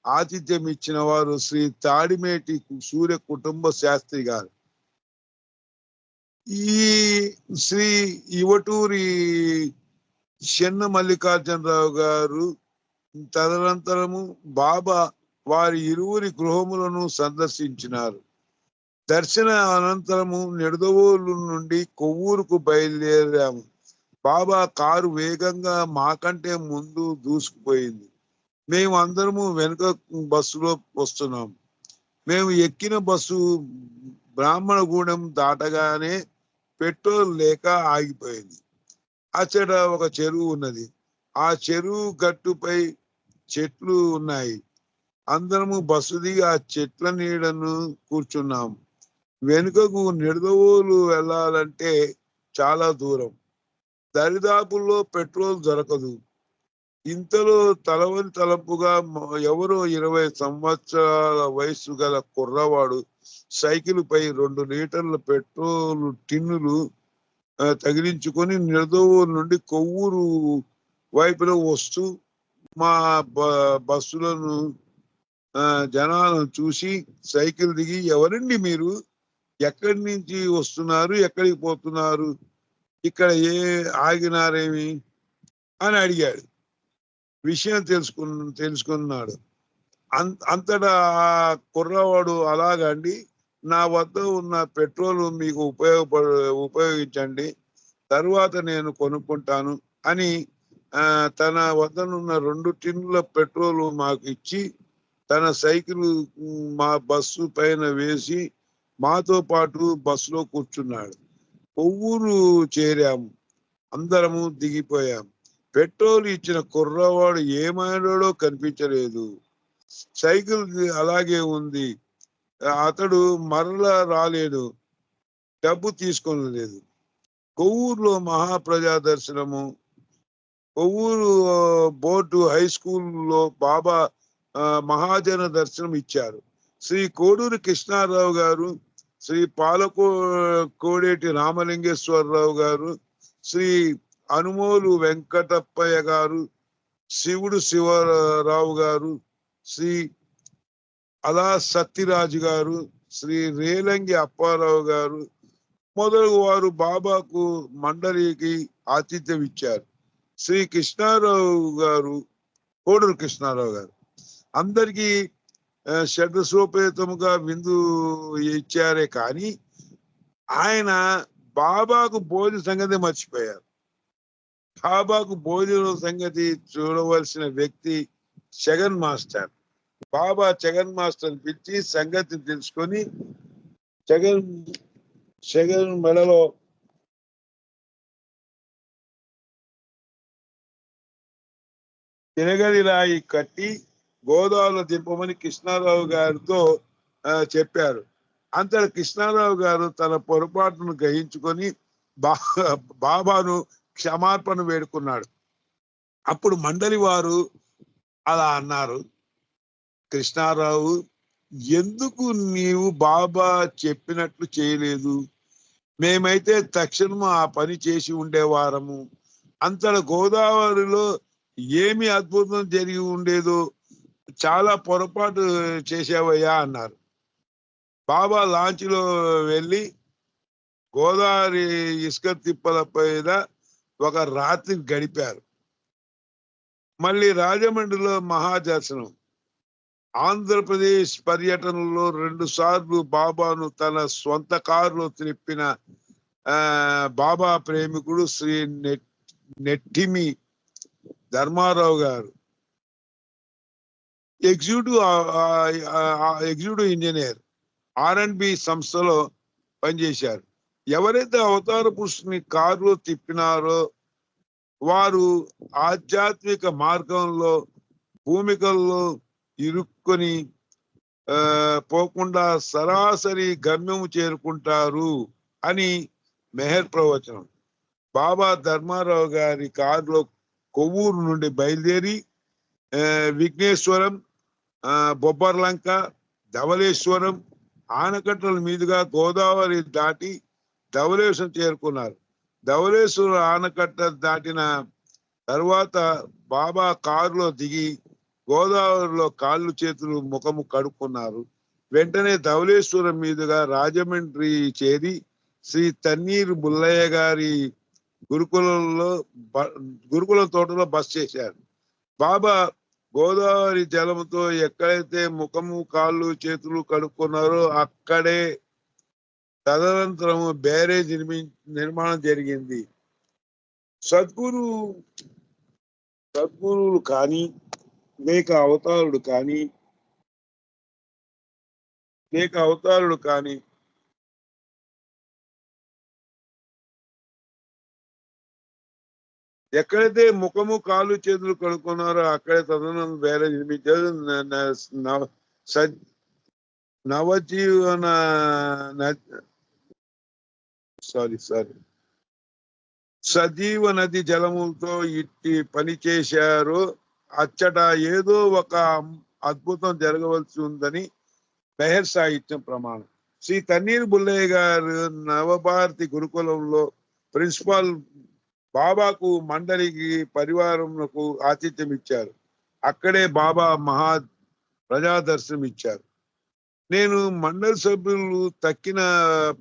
ఆతిథ్యం ఇచ్చిన వారు శ్రీ తాడిమేటి సూర్య కుటుంబ శాస్త్రి గారు, ఈ శ్రీ ఇవటూరి చెన్న మల్లికార్జునరావు గారు. తదనంతరము బాబా వారి ఇరువురి గృహములను సందర్శించినారు. దర్శన అనంతరము నిడదవోలు నుండి కొవ్వూరుకు బయలుదేరాము. బాబా కారు వేగంగా మాకంటే ముందు దూసుకుపోయింది. మేము అందరము వెనుక బస్సులో వస్తున్నాం. మేము ఎక్కిన బస్సు బ్రాహ్మణగూడెం దాటగానే పెట్రోల్ లేక ఆగిపోయింది. అచ్చట ఒక చెరువు ఉన్నది. ఆ చెరువు గట్టుపై చెట్లు ఉన్నాయి. అందరము బస్సు దిగి ఆ చెట్ల నీడను కూర్చున్నాము. వెనుకకు నిడదవోలు వెళ్ళాలంటే చాలా దూరం. దరిదాపుల్లో పెట్రోల్ దొరకదు. ఇంతలో తలవని తలంపుగా ఎవరో 20 సంవత్సరాల వయసు గల కుర్రవాడు సైకిల్ పై 2 లీటర్ల పెట్రోల్ టిన్నులు తగిలించుకొని నిడదవోలు నుండి కొవ్వూరు వైపులో వస్తూ మా బస్సులను జనాలను చూసి సైకిల్ దిగి, ఎవరండి మీరు, ఎక్కడి నుంచి వస్తున్నారు, ఎక్కడికి పోతున్నారు, ఇక్కడ ఆగినారేమి అని అడిగాడు. విషయం తెలుసుకున్నాడు. అంతటా కుర్రవాడు, అలాగండి, నా వద్ద ఉన్న పెట్రోల్ మీకు ఉపయోగించండి, తరువాత నేను కొనుక్కుంటాను అని తన వద్దనున్న 2 టిన్నుల పెట్రోల్ మాకు ఇచ్చి తన సైకిల్ మా బస్సు పైన వేసి మాతో పాటు బస్సులో కూర్చున్నాడు. కొవ్వూరు చేరాము. అందరము దిగిపోయాం. పెట్రోల్ ఇచ్చిన కుర్రవాడు ఏమైనాడో కనిపించలేదు. సైకిల్ అలాగే ఉంది. అతడు మరలా రాలేడు. డబ్బు తీసుకోలేదు. కొవ్వూరులో మహాప్రజా దర్శనము. కొవ్వూరు బోర్డు హై స్కూల్లో బాబా మహాజన దర్శనం ఇచ్చారు. శ్రీ కోడూరి కృష్ణారావు గారు, శ్రీ కోడేటి రామలింగేశ్వరరావు గారు, శ్రీ అనుమోలు వెంకటప్పయ్య గారు, శివుడు శివరావు గారు, శ్రీ అలా సత్యరాజు గారు, శ్రీ రేలంగి అప్పారావు గారు మొదలగు వారు బాబాకు మండలికి ఆతిథ్యం ఇచ్చారు. శ్రీ కృష్ణారావు గారు, కోడూరు కృష్ణారావు గారు అందరికీ షడ్రసోపేతముగా విందు ఇచ్చారే కానీ ఆయన బాబాకు భోజన సంగతి మర్చిపోయారు. బాబాకు భోజనం సంగతి చూడవలసిన వ్యక్తి జగన్ మాస్టర్. బాబా జగన్ మాస్టర్ పిలిచి సంగతి తెలుసుకొని జగన్ మెడలో తిరగలి రాయి కట్టి గోదావరిలో దింపమని కృష్ణారావు గారితో చెప్పారు. అంతలో కృష్ణారావు గారు తన పొరపాటును గ్రహించుకొని బాబాను క్షమాపణ వేడుకున్నాడు. అప్పుడు మండలి వారు అలా అన్నారు, కృష్ణారావు, ఎందుకు నీవు బాబా చెప్పినట్లు చేయలేదు? మేమైతే తక్షణం ఆ పని చేసి ఉండేవారము. అంతలో గోదావరిలో ఏమి అద్భుతం జరిగి ఉండేదో, చాలా పొరపాటు చేసావయ్యా అన్నారు. బాబా లాంచ్లో వెళ్ళి గోదావరి ఇసుక తిప్పల పైన ఒక రాత్రి గడిపారు. మళ్ళీ రాజమండ్రిలో మహాదర్శనం. ఆంధ్రప్రదేశ్ పర్యటనలో 2 సార్లు బాబాను తన స్వంత కారులో తిప్పిన బాబా ప్రేమికుడు శ్రీ నెట్టిమి ధర్మారావు గారు ఎగ్జిక్యూటివ్ ఇంజనీర్ R&B సంస్థలో పనిచేశారు. ఎవరైతే అవతార పురుషుని కారులో తిప్పినారో వారు ఆధ్యాత్మిక మార్గంలో భూమికల్లో ఇరుక్కొని పోకుండా సరాసరి గమ్యము చేరుకుంటారు అని మెహర్ ప్రవచనం. బాబా ధర్మారావు గారి కారులో కొవ్వూరు నుండి బయలుదేరి విఘ్నేశ్వరం, బొబ్బర్లంక, ధవళేశ్వరం ఆనకట్టల మీదుగా గోదావరి దాటి ధవళేశ్వరం చేరుకున్నారు. ధవళేశ్వరం ఆనకట్ట దాటిన తర్వాత బాబా కారులో దిగి గోదావరిలో కాళ్ళు చేతులు ముఖము కడుక్కున్నారు. వెంటనే ధవళేశ్వరం మీదుగా రాజమండ్రి చేరి శ్రీ తన్నీరు బుల్లయ్య గారి గురుకులం తోటలో బస చేశారు. బాబా గోదావరి జలముతో ఎక్కడైతే ముఖము కాళ్ళు చేతులు కడుక్కున్నారో అక్కడే తదనంతరము బ్యారేజ్ నిర్మాణం జరిగింది. సద్గురువులు కానీ లేక అవతారుడు కానీ ఎక్కడైతే ముఖము కాళ్ళు చేతులు కడుక్కున్నారో అక్కడే తదనంతరం బ్యారేజ్ నిర్మించారు. సజీవ నది జలములతో ఇట్టి పని చేశారు. అచ్చట ఏదో ఒక అద్భుతం జరగవలసి ఉందని మెహర్ సాహిత్యం ప్రమాణం. శ్రీ తన్నీరు బుల్లయ్య గారు నవభారతి గురుకులంలో ప్రిన్సిపాల్ బాబాకు మండలికి పరివారంకు ఆతిథ్యం ఇచ్చారు. అక్కడే బాబా మహా ప్రజాదర్శనం ఇచ్చారు. నేను మండలి సభ్యులు తక్కిన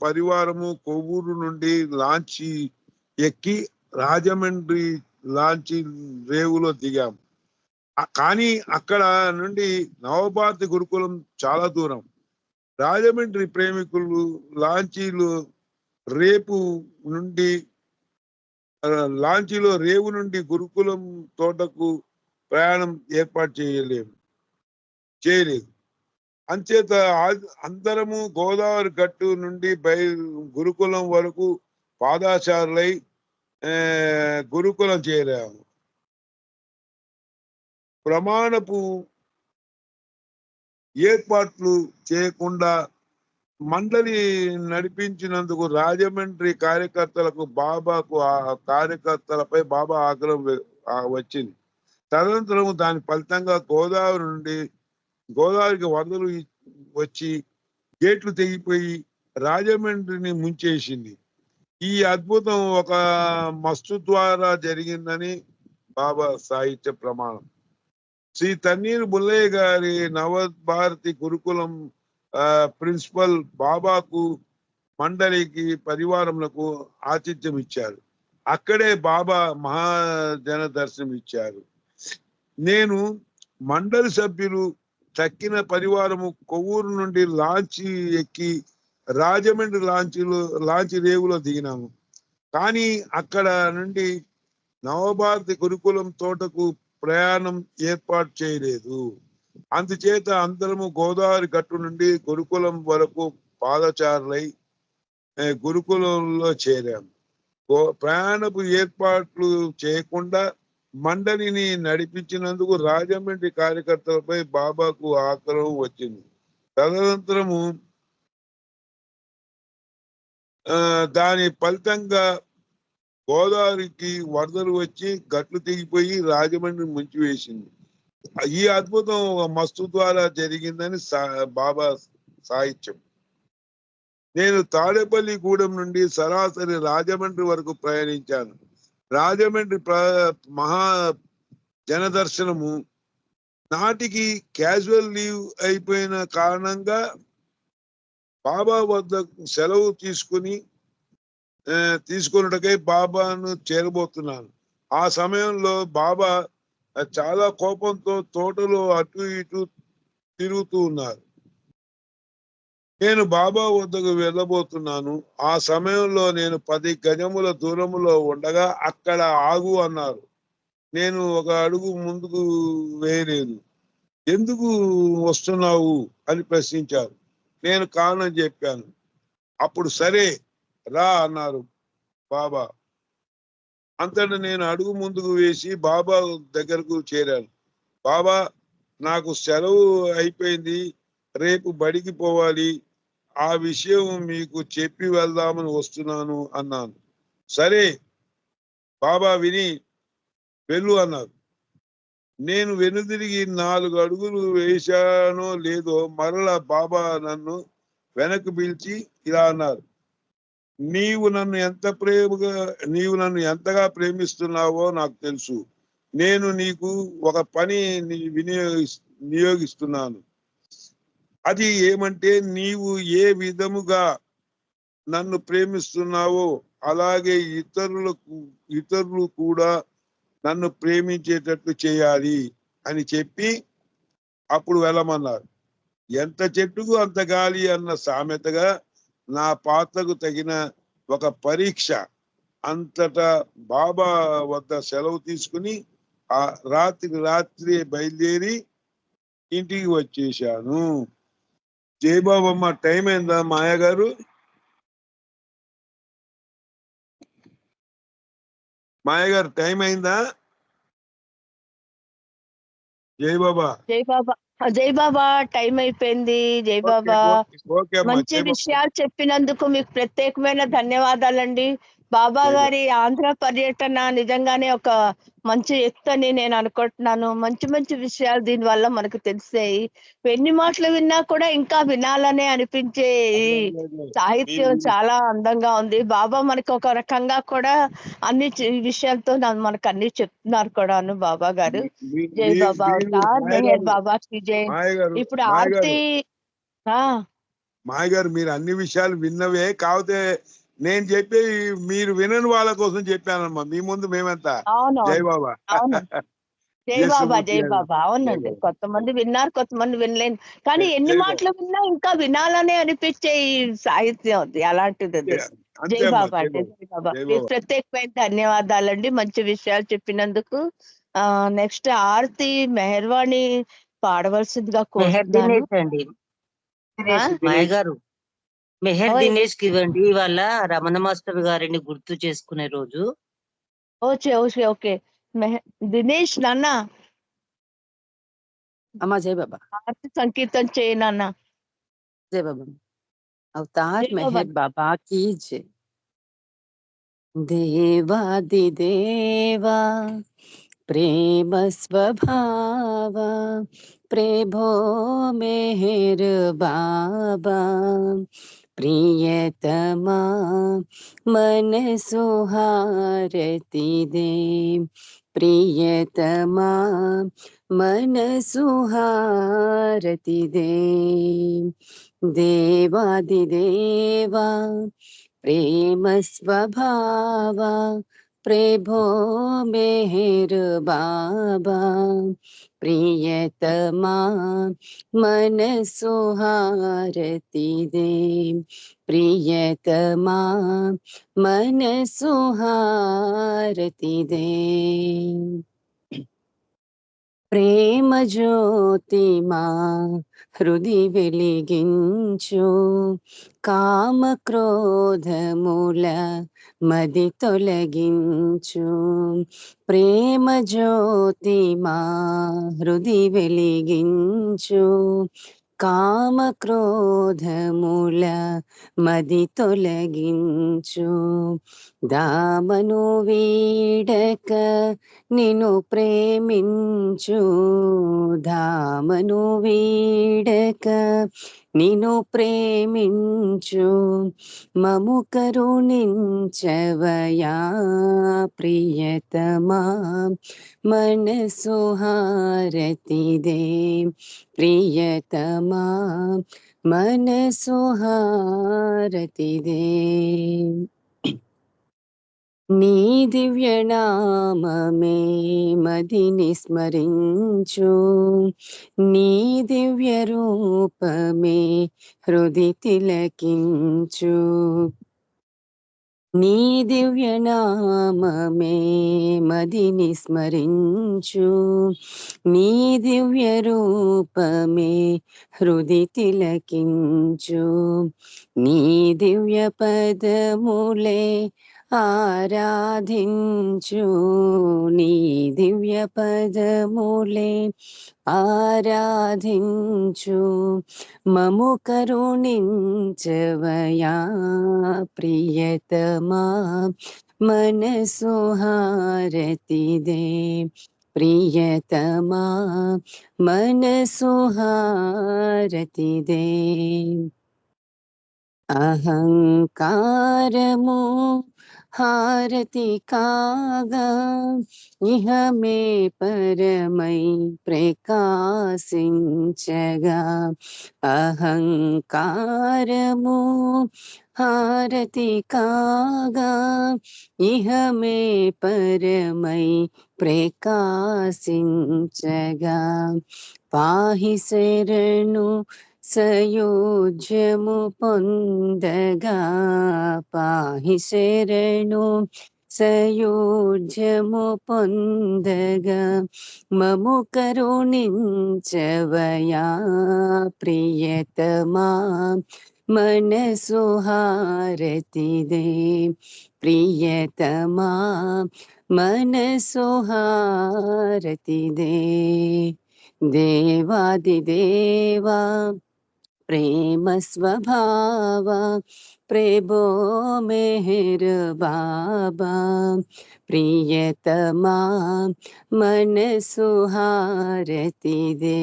పరివారము కొవ్వూరు నుండి లాంచి ఎక్కి రాజమండ్రి లాంచి రేవులో దిగాం. కానీ అక్కడ నుండి నవభారతి గురుకులం చాలా దూరం. రాజమండ్రి ప్రేమికులు లాంచీలో రేవు నుండి గురుకులం తోటకు ప్రయాణం ఏర్పాటు చేయలేదు. అంచేత అందరము గోదావరి గట్టు నుండి గురుకులం వరకు పాదాచారులై గురుకులం చేరాము. ప్రమాణపు ఏర్పాట్లు చేయకుండా మండలి నడిపించినందుకు రాజమండ్రి కార్యకర్తలపై బాబా ఆగ్రహం వచ్చింది. తదనంతరం దాని ఫలితంగా గోదావరికి వరదలు వచ్చి గేట్లు తెగిపోయి రాజమండ్రిని ముంచేసింది. ఈ అద్భుతం ఒక మస్తు ద్వారా జరిగిందని బాబా సాహిత్య ప్రమాణం. శ్రీ తన్నీరు బుల్లయ్య గారి నవభారతి గురుకులం ప్రిన్సిపల్ బాబాకు మండలికి పరివారములకు ఆతిథ్యం ఇచ్చారు. అక్కడే బాబా మహాజన దర్శనం ఇచ్చారు. నేను మండలి సభ్యులు తక్కిన పరివారము కొవ్వూరు నుండి లాంచీ ఎక్కి రాజమండ్రి లాంచీ రేవులో దిగినాము. కానీ అక్కడ నుండి నవభారతి గురుకులం తోటకు ప్రయాణం ఏర్పాటు చేయలేదు. అందుచేత అందరము గోదావరి గట్టు నుండి గురుకులం వరకు పాదచారులై గురుకులంలో చేరాము. ప్రయాణపు ఏర్పాట్లు చేయకుండా మండలిని నడిపించినందుకు రాజమండ్రి కార్యకర్తలపై బాబాకు ఆగ్రహం వచ్చింది. తదనంతరము దాని ఫలితంగా గోదావరికి వరదలు వచ్చి గట్లు తెగిపోయి రాజమండ్రి ముంచివేసింది. ఈ అద్భుతం మస్తు ద్వారా జరిగిందని బాబా సాహిత్యం. నేను తాడేపల్లి గూడెం నుండి సరాసరి రాజమండ్రి వరకు ప్రయాణించాను. రాజమండ్రి మహా జనదర్శనము నాటికి క్యాజువల్ లీవ్ అయిపోయిన కారణంగా బాబా వద్ద సెలవు తీసుకున్నటకై బాబాను చేరబోతున్నాను. ఆ సమయంలో బాబా చాలా కోపంతో తోటలో అటు ఇటు తిరుగుతూ ఉన్నారు. నేను బాబా వద్దకు వెళ్ళబోతున్నాను. ఆ సమయంలో నేను 10 గజముల దూరములో ఉండగా అక్కడ ఆగు అన్నారు. నేను ఒక అడుగు ముందుకు వేయలేదు. ఎందుకు వస్తున్నావు అని ప్రశ్నించారు. నేను కారణం చెప్పాను. అప్పుడు సరే రా అన్నారు బాబా. అంతటా నేను అడుగు ముందుకు వేసి బాబా దగ్గరకు చేరాను. బాబా, నాకు సెలవు అయిపోయింది, రేపు బడికి పోవాలి, ఆ విషయం మీకు చెప్పి వెళ్దామని వస్తున్నాను అన్నాను. సరే బాబా, విని వెళ్ళు అన్నారు. నేను వెనుదిరిగి 4 అడుగులు వేశానో లేదో మరలా బాబా నన్ను వెనక్కి పిలిచి ఇలా అన్నారు. నీవు నన్ను ఎంతగా ప్రేమిస్తున్నావో నాకు తెలుసు. నేను నీకు ఒక పని నియోగిస్తున్నాను. అది ఏమంటే, నీవు ఏ విధముగా నన్ను ప్రేమిస్తున్నావో అలాగే ఇతరులు కూడా నన్ను ప్రేమించేటట్లు చేయాలి అని చెప్పి అప్పుడు వెళ్ళమన్నారు. ఎంత చెట్టుకు అంత గాలి అన్న సామెతగా నా పాత్రకు తగిన ఒక పరీక్ష. అంతటా బాబా వద్ద సెలవు తీసుకుని ఆ రాత్రి బయలుదేరి ఇంటికి వచ్చేసాను. జయబాబమ్మ, టైం అయిందా మాయ గారు? మాయ గారు, టైం అయిందా? జై బాబా. జై బాబా, టైం అయిపోయింది. జై బాబా. మంచి విషయాలు చెప్పినందుకు మీకు ప్రత్యేకమైన ధన్యవాదాలండి. బాబా గారి ఆంధ్ర పర్యటన నిజంగానే ఒక మంచి ఎత్తని నేను అనుకుంటున్నాను. మంచి మంచి విషయాలు దీని వల్ల మనకు తెలిసాయి. ఎన్ని మాటలు విన్నా కూడా ఇంకా వినాలనే అనిపించే సాహిత్యం చాలా అందంగా ఉంది. బాబా మనకి ఒక రకంగా కూడా అన్ని విషయాలతో మనకు అన్ని చెప్తున్నారు కూడాను బాబా గారు. జై బాబా, మెహర్ బాబా కి జై. ఇప్పుడు ఆర్తి మాయ గారు, మీరు అన్ని విషయాలు విన్నవే, కాకపోతే నేను చెప్పి మీరు వినని వాళ్ళ కోసం చెప్పానమ్మా. మీ ముందు మేమంతా. జై బాబా. జై బాబా, జై బాబా. అవునండి, కొంతమంది విన్నారు, కొంతమంది వినలేను. కానీ ఎన్ని మాటలు విన్నా ఇంకా వినాలనే అనిపించే ఈ సాహిత్యం అది అలాంటిది. జై బాబా అండి. జై బాబా. మీకు ప్రత్యేకమైన ధన్యవాదాలండి మంచి విషయాలు చెప్పినందుకు. నెక్స్ట్ ఆర్తి మెహర్వాణి పాడవలసిందిగా కోరుతున్నాను. మాయ గారు, మెహర్ దినేష్ కి ఇవ్వండి. ఇవాళ రమణ మాస్టర్ గారిని గుర్తు చేసుకునే రోజు. Okay okay okay. దినేష్ నాన్న, అమ్మా జై బాబా. ఆర్తి సంకీర్తన చేయి నాన్న. జై బాబా. అవతార్ మెహర్ బాబా की जय. देवादिदेवा प्रेम स्वभावा प्रेभो मेहर बाबा प्रियतमा मन सुहारती दे प्रियतमा मन सुहारती दे దేవాదిదేవా ప్రేమ స్వభావా ప్రభో మెహర్ బాబా ప్రియతమా मन सुहारती दे प्रियतमा मन सुहारती दे ప్రేమ జ్యోతి మా హృది వెలిగించు కామ క్రోధముల మది తొలగించు ప్రేమ జ్యోతి మా హృది వెలిగించు కామ క్రోధముల మది తొలగించు దామను వీడక నిన్ను ప్రేమించు ధామను వీడక నిన్ను ప్రేమించు మము కరుణించవయా ప్రియతమా మనసు హారతిదే ప్రియతమా మనసు హారతిదే నీ దివ్యనామమే మదిని స్మరించు నీ దివ్య రూపమే హృది తిలకించు నీ దివ్యనామమే మదిని స్మరించు నీ దివ్య రూపమే హృది తిలకించు నీ దివ్య పదములే ఆరాధించు నీ దివ్య పదములే ఆరాధించు మము కరుణించవయా ప్రియతమా మనసు హారతిదే ప్రియతమా మనసు హారతిదే అహంకారము హారతి కాగా ఇహ మే పరమై ప్రకాశించగా అహంకారము హారతి కాగా ఇహ మే పరమై ప్రకాశించగా పాహి శరణు సయోజ్యము పొందగా పాహి శరణు సయోజ్యము పొందగా మము కరుణించవయా ప్రియతమా మనసు హారతిదే ప్రియతమా మనసు హారతిదే దేవాదిదేవా ప్రేమ స్వభావ ప్రభో మెహర్ బాబా ప్రియతమా మనసు హారతిదే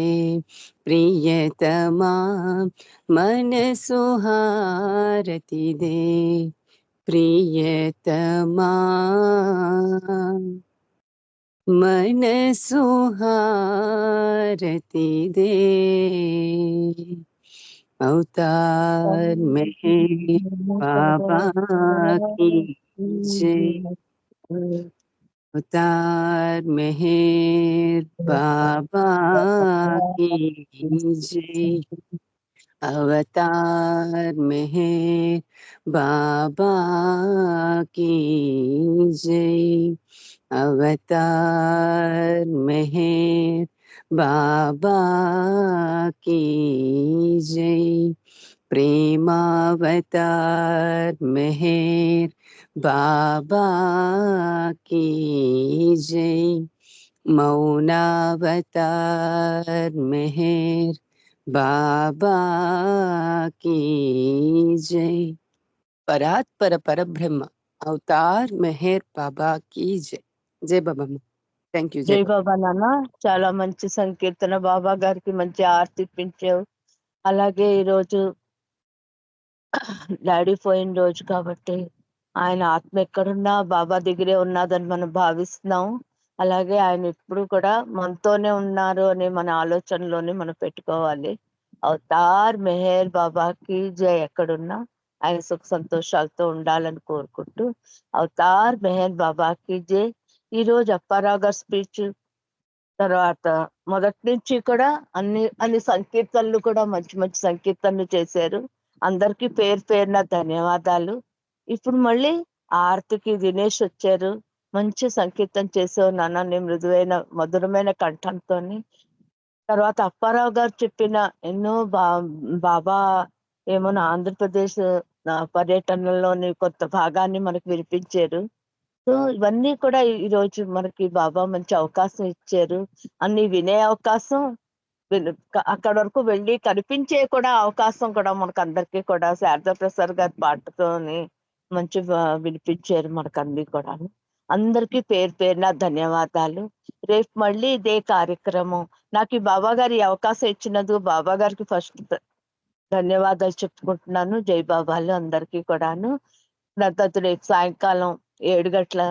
ప్రియతమా మనసు హారతిదే ప్రియతమా మనసు హారతిదే अवतार में बाबा की जय अवतार मेहर बाबा की जय अवतार मेहर बाबा की जय अवतार मेहर बाबा की जय प्रेमावतार मेहर बाबा की जय मौनावतार मेहर बाबा की जय परात्पर परब्रह्म अवतार मेहर बाबा की जय जय बाबा థ్యాంక్ యూ జై బాబా నాన్న చాలా మంచి సంకీర్తన బాబా గారికి మంచి ఆర్తి ఇప్పించావు. అలాగే ఈరోజు డాడీ పోయిన రోజు కాబట్టి ఆయన ఆత్మ ఎక్కడున్నా బాబా దగ్గరే ఉన్నదని మనం భావిస్తున్నాం. అలాగే ఆయన ఎప్పుడు కూడా మనతోనే ఉన్నారు అనే మన ఆలోచనలోనే మనం పెట్టుకోవాలి. అవతార్ మెహర్ బాబాకి జై. ఎక్కడున్నా ఆయన సుఖ సంతోషాలతో ఉండాలని కోరుకుంటూ అవతార్ మెహర్ బాబాకి జై. ఈ రోజు అప్పారావు గారి స్పీచ్ తర్వాత మొదటి నుంచి కూడా అన్ని సంకీర్తనలు కూడా మంచి మంచి సంకీర్తనలు చేశారు. అందరికీ పేరు పేరున ధన్యవాదాలు. ఇప్పుడు మళ్ళీ ఆర్తికి దినేష్ వచ్చారు. మంచి సంకీర్తన చేసావు నాన్న, నీ మృదువైన మధురమైన కంఠంతోని. తర్వాత అప్పారావు గారు చెప్పిన ఎన్నో బాబా ఏమో ఆంధ్రప్రదేశ్ పర్యటనలోని కొత్త భాగాన్ని మనకు వినిపించారు. సో ఇవన్నీ కూడా ఈ రోజు మనకి బాబా మంచి అవకాశం ఇచ్చారు. అన్ని వినే అవకాశం, అక్కడ వరకు వెళ్ళి కనిపించే కూడా అవకాశం కూడా మనకు అందరికీ కూడా శారదా ప్రసాద్ గారి పాటతోని మంచి వినిపించారు మనకు అన్ని కూడా. అందరికీ పేరు పేరున ధన్యవాదాలు. రేపు మళ్ళీ ఇదే కార్యక్రమం. నాకు ఈ బాబా గారి అవకాశం ఇచ్చినందుకు బాబా గారికి ఫస్ట్ ధన్యవాదాలు చెప్పుకుంటున్నాను. జై బాబాలు అందరికీ కూడాను. రేపు సాయంకాలం 7 గంటల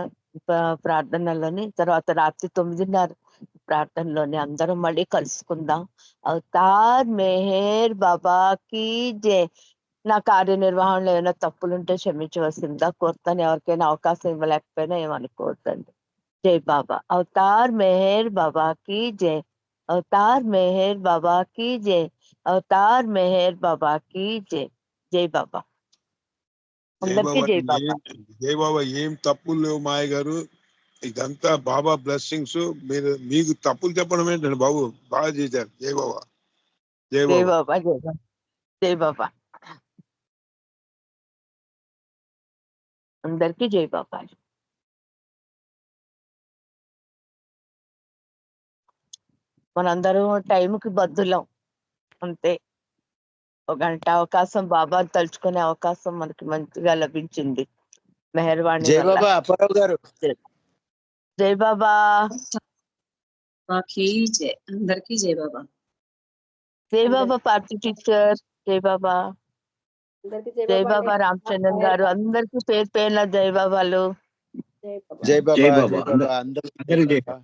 ప్రార్థనలోని, తర్వాత రాత్రి 9:30 ప్రార్థనలోని అందరం మళ్ళీ కలుసుకుందాం. అవతార్ మెహర్ బాబాకి జై. నా కార్యనిర్వహణలో ఏమైనా తప్పులుంటే క్షమించవలసిందా కోరుతాను. ఎవరికైనా అవకాశం ఇవ్వలేకపోయినా ఏమనుకోవద్దండి. జై బాబా. అవతార్ మెహర్ బాబాకి జై. అవతార్ మెహర్ బాబాకి జై. అవతార్ మెహర్ బాబాకి జై. జై బాబా. అందరికీ జై బాబా. జై బాబా. ఏం తప్పులు లేవు మాయ గారు, ఇదంతా బాబా బ్లెస్సింగ్స్. మీకు తప్పులు చెప్పడం ఏంటండి బాబు, బాగా చేశారు. జై బాబా. జై జై బాబా. బాబా. జై బాబా. జై బాబా. అందరికీ జై బాబా. మనందరం టైంకి బద్దులం అంతే. 1 గంట అవకాశం బాబాను తలుచుకునే అవకాశం మనకి మంచిగా లభించింది మెహర్వాణి జై వల్ల. బాబా. అప్పారావు గారు. జై బాబా. అందరికీ జై బాబా. జై బాబా పార్టీ టీచర్. జై బాబా. జై బాబా రామచంద్రన్ గారు. అందరికీ పేరు పేరున జై బాబాలు. జై బాబా. జై బాబా. అందరికీ జై బాబా.